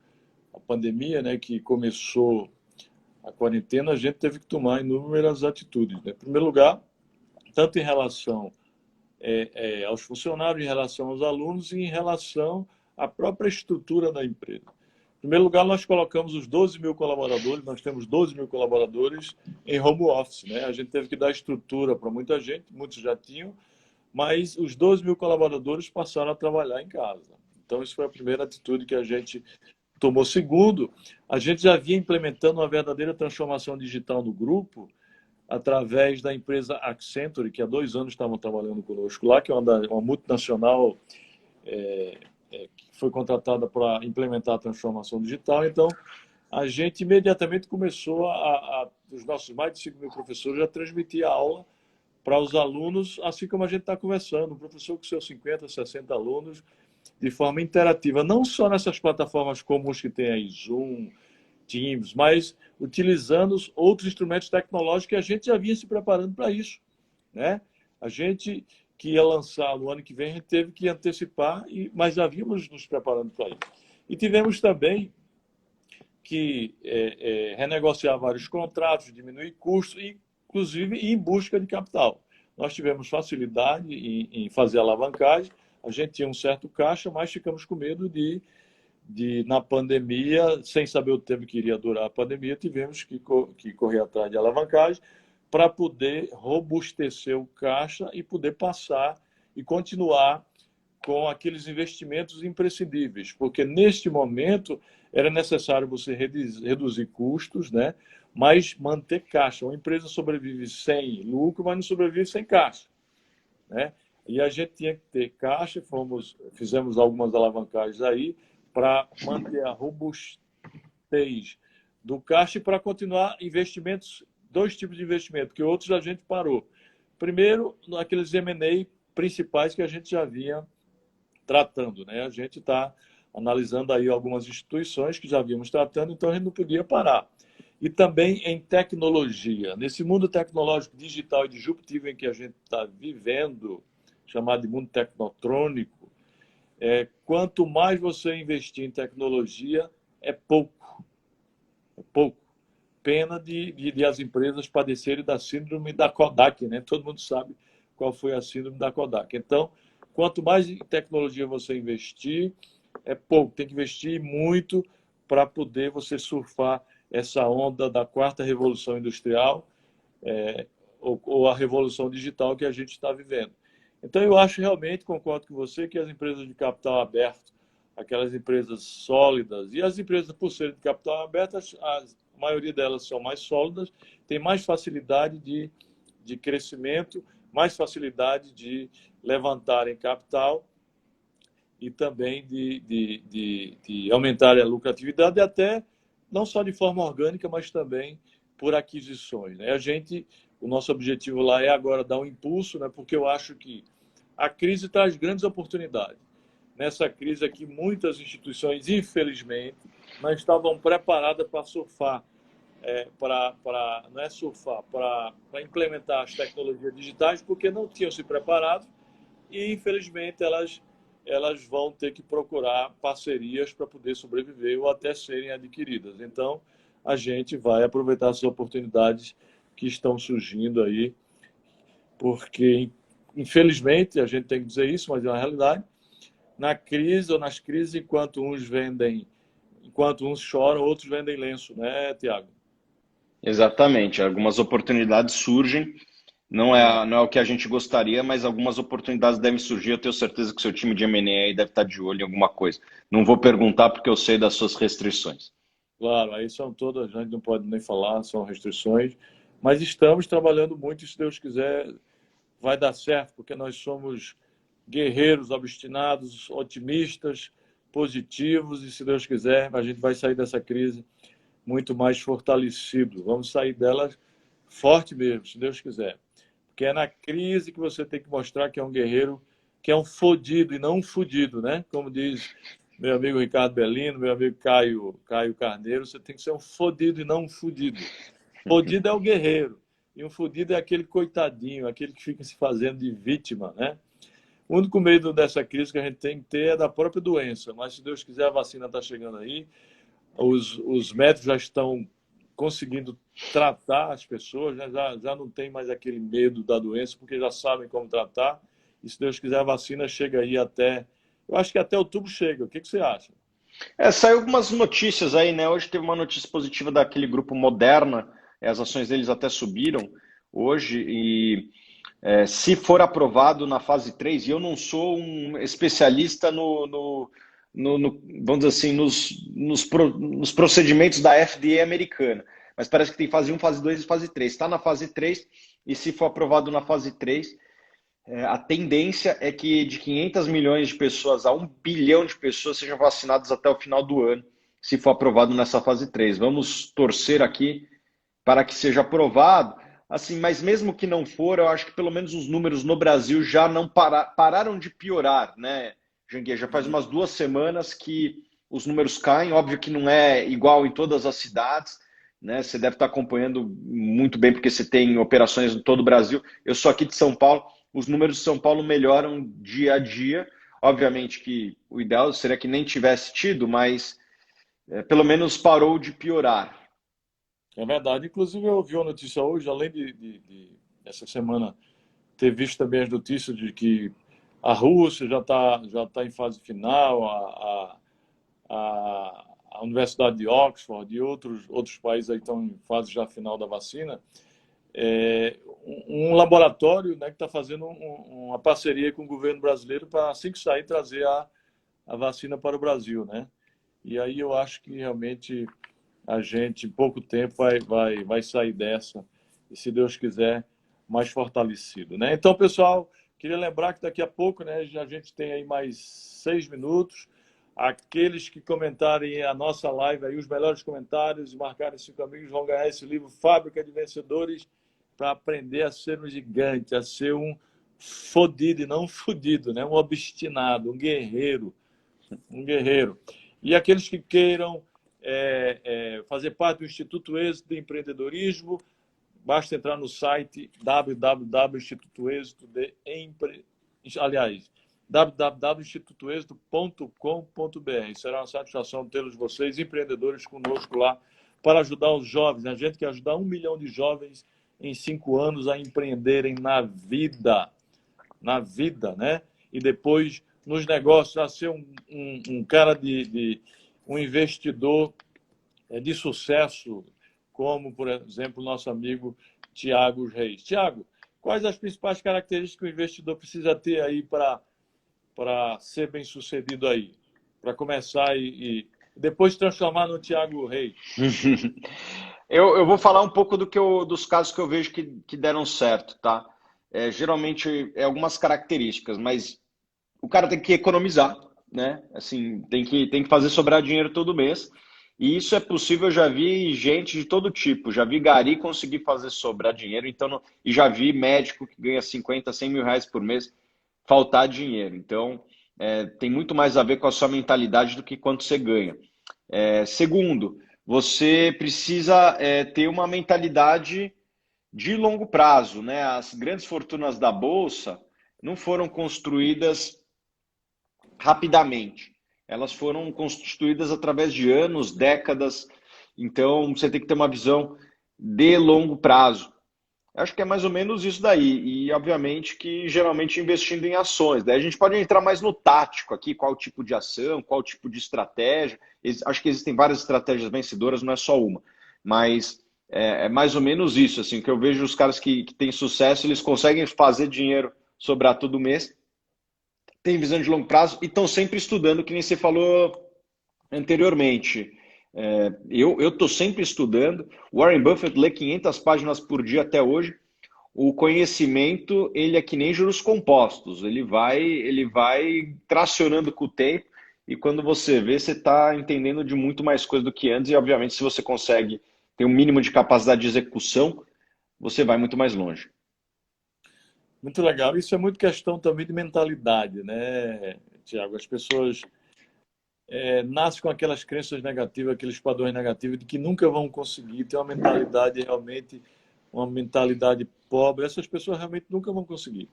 [SPEAKER 1] a pandemia, né, que começou a quarentena, a gente teve que tomar inúmeras atitudes, né? Em primeiro lugar, tanto em relação aos funcionários, em relação aos alunos e em relação à própria estrutura da empresa. Em primeiro lugar, nós colocamos os 12 mil colaboradores, nós temos 12 mil colaboradores em home office, né? A gente teve que dar estrutura para muita gente, muitos já tinham, mas os 12 mil colaboradores passaram a trabalhar em casa. Então, isso foi a primeira atitude que a gente tomou. Segundo, a gente já vinha implementando uma verdadeira transformação digital no grupo através da empresa Accenture, que há 2 anos estavam trabalhando conosco lá, que é uma multinacional que foi contratada para implementar a transformação digital. Então, a gente imediatamente começou os nossos mais de 5 mil professores a transmitir a aula para os alunos, assim como a gente está conversando, o professor com seus 50, 60 alunos, de forma interativa, não só nessas plataformas comuns que tem aí, Zoom, Teams, mas utilizando outros instrumentos tecnológicos que a gente já vinha se preparando para isso, né? A gente que ia lançar no ano que vem, a gente teve que antecipar, mas já vínhamos nos preparando para isso. E tivemos também que renegociar vários contratos, diminuir custos, inclusive em busca de capital. Nós tivemos facilidade em fazer alavancagem, a gente tinha um certo caixa, mas ficamos com medo na pandemia, sem saber o tempo que iria durar a pandemia, tivemos que correr atrás de alavancagem para poder robustecer o caixa e poder passar e continuar com aqueles investimentos imprescindíveis, porque neste momento era necessário você reduzir custos, né? Mas manter caixa. Uma empresa sobrevive sem lucro, mas não sobrevive sem caixa, né? E a gente tinha que ter caixa, fizemos algumas alavancagens aí para manter a robustez do caixa e para continuar investimentos, dois tipos de investimento, que outros a gente parou. Primeiro, aqueles M&A principais que a gente já vinha tratando, né? A gente está analisando aí algumas instituições que já vimos tratando, então a gente não podia parar. E também em tecnologia. Nesse mundo tecnológico, digital e disruptivo em que a gente está vivendo, chamado de mundo tecnotrônico, quanto mais você investir em tecnologia, é pouco. É pouco. Pena de as empresas padecerem da síndrome da Kodak, né? Todo mundo sabe qual foi a síndrome da Kodak. Então, quanto mais em tecnologia você investir, é pouco. Tem que investir muito para poder você surfar essa onda da quarta revolução industrial ou a revolução digital que a gente está vivendo. Então, eu acho realmente, concordo com você, que as empresas de capital aberto, aquelas empresas sólidas, e as empresas, por serem de capital aberto, a maioria delas são mais sólidas, tem mais facilidade de crescimento, mais facilidade de levantarem capital e também de aumentar a lucratividade, até não só de forma orgânica, mas também por aquisições, né? O nosso objetivo lá é agora dar um impulso, né? Porque eu acho que a crise traz grandes oportunidades. Nessa crise aqui, muitas instituições, infelizmente, não estavam preparadas para surfar, não é surfar, para implementar as tecnologias digitais, porque não tinham se preparado e, infelizmente, elas elas vão ter que procurar parcerias para poder sobreviver ou até serem adquiridas. Então, a gente vai aproveitar as oportunidades que estão surgindo aí, porque, infelizmente, a gente tem que dizer isso, mas é uma realidade, na crise ou nas crises, enquanto uns choram, outros vendem lenço, né, Tiago?
[SPEAKER 2] Exatamente. Algumas oportunidades surgem. Não é o que a gente gostaria, mas algumas oportunidades devem surgir. Eu tenho certeza que o seu time de M&A aí deve estar de olho em alguma coisa. Não vou perguntar porque eu sei das suas restrições.
[SPEAKER 1] Claro, aí são todas, a gente não pode nem falar, são restrições, mas estamos trabalhando muito e, se Deus quiser, vai dar certo, porque nós somos guerreiros, obstinados, otimistas, positivos, e, se Deus quiser, a gente vai sair dessa crise muito mais fortalecido. Vamos sair dela forte mesmo, se Deus quiser. Porque é na crise que você tem que mostrar que é um guerreiro, que é um fodido e não um fudido, né? Como diz meu amigo Ricardo Bellino, meu amigo Caio Carneiro, você tem que ser um fodido e não um fudido. Fodido é o guerreiro, e um fudido é aquele coitadinho, aquele que fica se fazendo de vítima, né? O único medo dessa crise que a gente tem que ter é da própria doença, mas, se Deus quiser, a vacina está chegando aí, os médicos já estão conseguindo tratar as pessoas, né? Já não tem mais aquele medo da doença, porque já sabem como tratar. E, se Deus quiser, a vacina chega aí até. Eu acho que até outubro chega. O que você acha?
[SPEAKER 2] Saiu algumas notícias aí, né? Hoje teve uma notícia positiva daquele grupo Moderna, as ações deles até subiram hoje, e se for aprovado na fase 3, e eu não sou um especialista vamos dizer assim, nos procedimentos da FDA americana, mas parece que tem fase 1, fase 2 e fase 3. Está na fase 3, e se for aprovado na fase 3, a tendência é que de 500 milhões de pessoas a 1 bilhão de pessoas sejam vacinadas até o final do ano, se for aprovado nessa fase 3. Vamos torcer aqui para que seja aprovado. Assim, mas mesmo que não for, eu acho que pelo menos os números no Brasil já não pararam de piorar, né, Janguia? Já faz umas 2 semanas que os números caem. Óbvio que não é igual em todas as cidades, né? Você deve estar acompanhando muito bem porque você tem operações em todo o Brasil. Eu sou aqui de São Paulo. Os números de São Paulo melhoram dia a dia. Obviamente que o ideal seria que nem tivesse tido, mas pelo menos parou de piorar.
[SPEAKER 1] É verdade. Inclusive, eu ouvi uma notícia hoje, além essa semana, ter visto também as notícias de que a Rússia já tá em fase final, a Universidade de Oxford e outros países aí estão em fase já final da vacina. Um laboratório, né, que está fazendo uma parceria com o governo brasileiro para, assim que sair, trazer a vacina para o Brasil, né? E aí eu acho que realmente a gente, em pouco tempo, vai sair dessa, e, se Deus quiser, mais fortalecido, né? Então, pessoal, queria lembrar que daqui a pouco, né, a gente tem aí mais 6 minutos. Aqueles que comentarem a nossa live aí, os melhores comentários, e marcarem 5 amigos, vão ganhar esse livro Fábrica de Vencedores, para aprender a ser um gigante, a ser um fodido e não fudido, né? Um obstinado, um guerreiro, um guerreiro. E aqueles que queiram fazer parte do Instituto Êxito de Empreendedorismo, basta entrar no site www.institutoexito.com.br. Será uma satisfação tê-los, vocês, empreendedores, conosco lá, para ajudar os jovens. A gente quer ajudar 1 milhão de jovens em 5 anos a empreenderem na vida, né? E depois nos negócios, a ser um cara um investidor de sucesso, como, por exemplo, o nosso amigo Tiago Reis. Tiago, quais as principais características que o investidor precisa ter aí para ser bem sucedido aí? Para começar e depois transformar no Tiago Reis.
[SPEAKER 2] Eu vou falar um pouco dos casos que eu vejo que deram certo, tá? Geralmente é algumas características, mas o cara tem que economizar, né? Assim, tem que fazer sobrar dinheiro todo mês. E isso é possível. Eu já vi gente de todo tipo. Já vi gari conseguir fazer sobrar dinheiro, então, e já vi médico que ganha 50, 100 mil reais por mês faltar dinheiro. Então, tem muito mais a ver com a sua mentalidade do que quanto você ganha. Segundo, você precisa ter uma mentalidade de longo prazo, né? As grandes fortunas da Bolsa não foram construídas rapidamente. Elas foram constituídas através de anos, décadas. Então, você tem que ter uma visão de longo prazo. Acho que é mais ou menos isso daí. E, obviamente, que geralmente investindo em ações. Daí a gente pode entrar mais no tático aqui, qual tipo de ação, qual tipo de estratégia. Acho que existem várias estratégias vencedoras, não é só uma. Mas é mais ou menos isso, assim, que eu vejo os caras que têm sucesso, eles conseguem fazer dinheiro sobrar todo mês, têm visão de longo prazo e estão sempre estudando, que nem você falou anteriormente. Eu estou sempre estudando. Warren Buffett lê 500 páginas por dia até hoje. O conhecimento, ele é que nem juros compostos. Ele vai tracionando com o tempo e quando você vê, você está entendendo de muito mais coisa do que antes e, obviamente, se você consegue ter um mínimo de capacidade de execução, você vai muito mais longe.
[SPEAKER 1] Muito legal. Isso é muito questão também de mentalidade, né, Tiago? As pessoas nascem com aquelas crenças negativas, aqueles padrões negativos de que nunca vão conseguir ter uma mentalidade realmente, uma mentalidade pobre. Essas pessoas realmente nunca vão conseguir.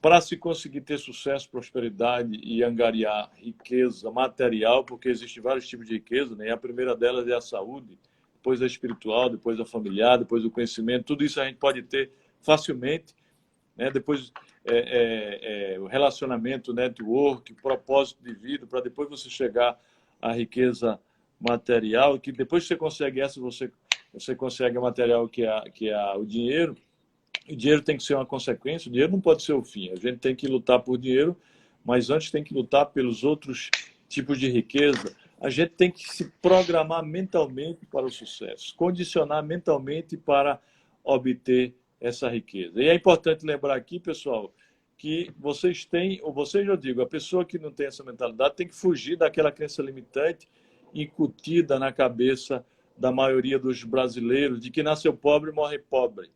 [SPEAKER 1] Para se conseguir ter sucesso, prosperidade e angariar riqueza material, porque existem vários tipos de riqueza, né? E a primeira delas é a saúde, depois a espiritual, depois a familiar, depois o conhecimento. Tudo isso a gente pode ter facilmente, né? Depois o relacionamento, network, propósito de vida, para depois você chegar à riqueza material, que depois que você consegue essa, você consegue o material que é o dinheiro. O dinheiro tem que ser uma consequência, o dinheiro não pode ser o fim. A gente tem que lutar por dinheiro, mas antes tem que lutar pelos outros tipos de riqueza. A gente tem que se programar mentalmente para o sucesso, condicionar mentalmente para obter essa riqueza. E é importante lembrar aqui, pessoal, que vocês têm, ou vocês, eu digo, a pessoa que não tem essa mentalidade tem que fugir daquela crença limitante incutida na cabeça da maioria dos brasileiros de que nasceu pobre, morre pobre,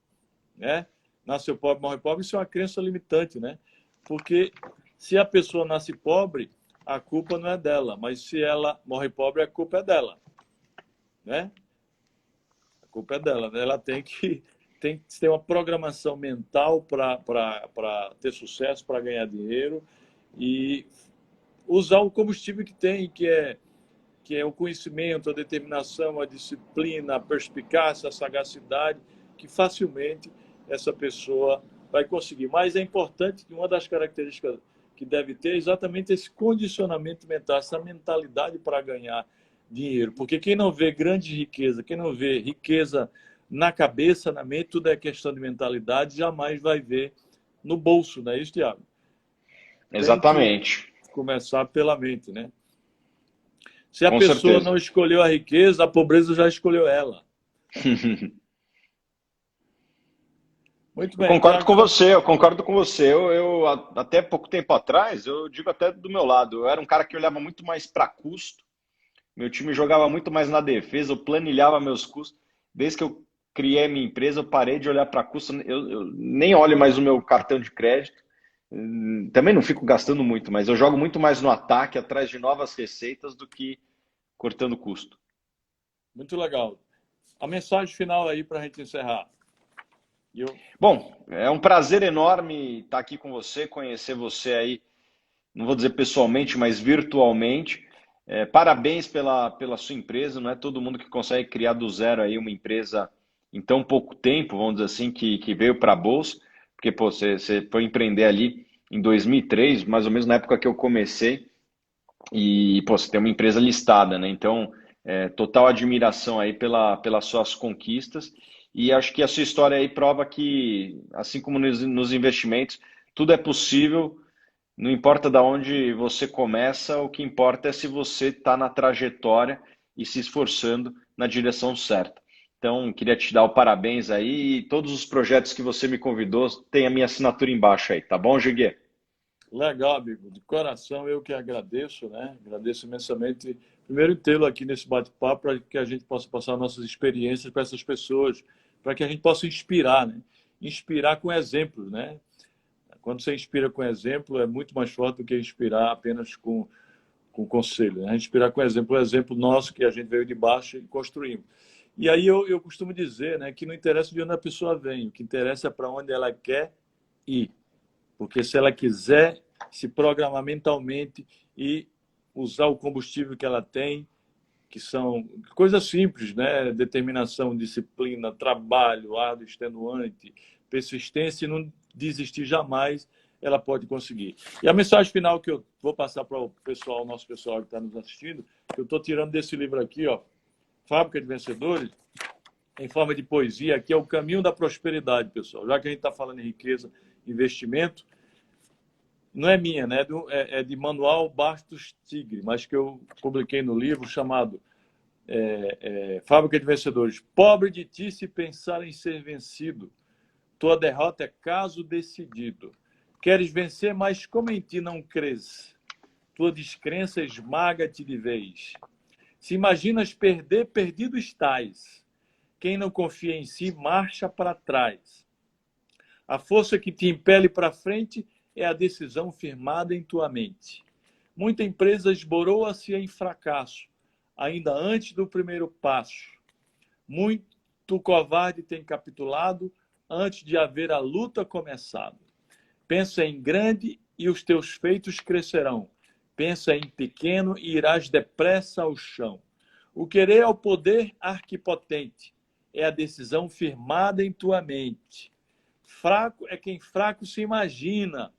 [SPEAKER 1] né? Nasceu pobre, morre pobre, isso é uma crença limitante, né? Porque se a pessoa nasce pobre, a culpa não é dela, mas se ela morre pobre, a culpa é dela, né? A culpa é dela, né? Ela tem que ter uma programação mental para ter sucesso, para ganhar dinheiro e usar o combustível que tem, que é o conhecimento, a determinação, a disciplina, a perspicácia, a sagacidade, que facilmente essa pessoa vai conseguir. Mas é importante que uma das características que deve ter é exatamente esse condicionamento mental, essa mentalidade para ganhar dinheiro. Porque quem não vê grande riqueza, quem não vê riqueza na cabeça, na mente, tudo é questão de mentalidade, jamais vai ver no bolso, não é isso, Thiago? Tem que
[SPEAKER 2] Exatamente.
[SPEAKER 1] começar pela mente, né? Se a
[SPEAKER 2] Com
[SPEAKER 1] pessoa
[SPEAKER 2] certeza.
[SPEAKER 1] não escolheu a riqueza, a pobreza já escolheu ela. Muito
[SPEAKER 2] Eu
[SPEAKER 1] bem,
[SPEAKER 2] concordo
[SPEAKER 1] Tiago.
[SPEAKER 2] com você, eu concordo com você. Até pouco tempo atrás, eu digo até do meu lado, eu era um cara que olhava muito mais para custo, meu time jogava muito mais na defesa, eu planilhava meus custos. Desde que eu criei minha empresa, eu parei de olhar para custo, eu nem olho mais o meu cartão de crédito. Também não fico gastando muito, mas eu jogo muito mais no ataque, atrás de novas receitas, do que cortando custo.
[SPEAKER 1] Muito legal. A mensagem final aí para a gente encerrar. Eu...
[SPEAKER 2] Bom, é um prazer enorme estar aqui com você, conhecer você aí, não vou dizer pessoalmente, mas virtualmente. Parabéns pela sua empresa, não é todo mundo que consegue criar do zero aí uma empresa em tão pouco tempo, vamos dizer assim, que veio para a Bolsa, porque pô, você foi empreender ali em 2003, mais ou menos na época que eu comecei, e pô, você tem uma empresa listada, né? Então, total admiração aí pelas suas conquistas, e acho que a sua história aí prova que, assim como nos investimentos, tudo é possível. Não importa de onde você começa, o que importa é se você está na trajetória e se esforçando na direção certa. Então, queria te dar o parabéns aí e todos os projetos que você me convidou tem a minha assinatura embaixo aí, tá bom, Giguê?
[SPEAKER 1] Legal, amigo. De coração, eu que agradeço, né? Agradeço imensamente, primeiro, tê-lo aqui nesse bate-papo, para que a gente possa passar nossas experiências para essas pessoas, para que a gente possa inspirar, né? Inspirar com exemplos, né? Quando você inspira com exemplo, é muito mais forte do que inspirar apenas com conselho, né? A gente inspirar com exemplo, o exemplo nosso que a gente veio de baixo e construímos. E aí eu costumo dizer, né, que não interessa de onde a pessoa vem, o que interessa é para onde ela quer ir. Porque se ela quiser se programar mentalmente e usar o combustível que ela tem, que são coisas simples, né? Determinação, disciplina, trabalho, árduo, extenuante, persistência e não desistir jamais, ela pode conseguir. E a mensagem final que eu vou passar para o pessoal, nosso pessoal que está nos assistindo, que eu estou tirando desse livro aqui, ó, Fábrica de Vencedores, em forma de poesia, aqui é o caminho da prosperidade, pessoal. Já que a gente está falando em riqueza, investimento, não é minha, né? É de Manuel Bastos Tigre, mas que eu publiquei no livro chamado Fábrica de Vencedores. Pobre de ti se pensar em ser vencido, tua derrota é caso decidido. Queres vencer, mas como em ti não crês, tua descrença esmaga-te de vez. Se imaginas perder, perdido estás. Quem não confia em si, marcha para trás. A força que te impele para frente é a decisão firmada em tua mente. Muita empresa esboroa-se em fracasso, ainda antes do primeiro passo. Muito covarde tem capitulado antes de haver a luta começado. Pensa em grande e os teus feitos crescerão. Pensa em pequeno e irás depressa ao chão. O querer é o poder arquipotente, é a decisão firmada em tua mente. Fraco é quem fraco se imagina.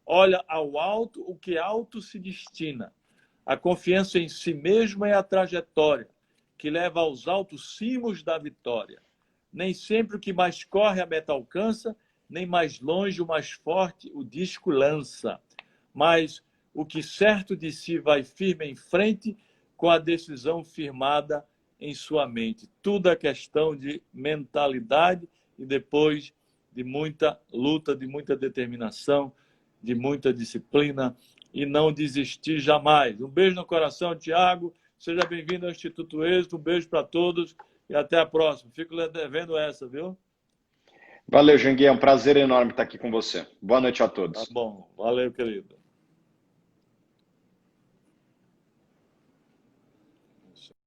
[SPEAKER 1] Olha ao alto o que alto se destina. A confiança em si mesmo é a trajetória que leva aos altos cimos da vitória. Nem sempre o que mais corre a meta alcança, nem mais longe o mais forte o disco lança. Mas o que certo de si vai firme em frente, com a decisão firmada em sua mente. Tudo é questão de mentalidade e depois de muita luta, de muita determinação, de muita disciplina e não desistir jamais. Um beijo no coração, Tiago. Seja bem-vindo ao Instituto Êxito. Um beijo para todos e até a próxima. Fico devendo essa, viu?
[SPEAKER 2] Valeu, Janguier. É um prazer enorme estar aqui com você. Boa noite a
[SPEAKER 1] Tá
[SPEAKER 2] todos.
[SPEAKER 1] bom. Valeu, querido.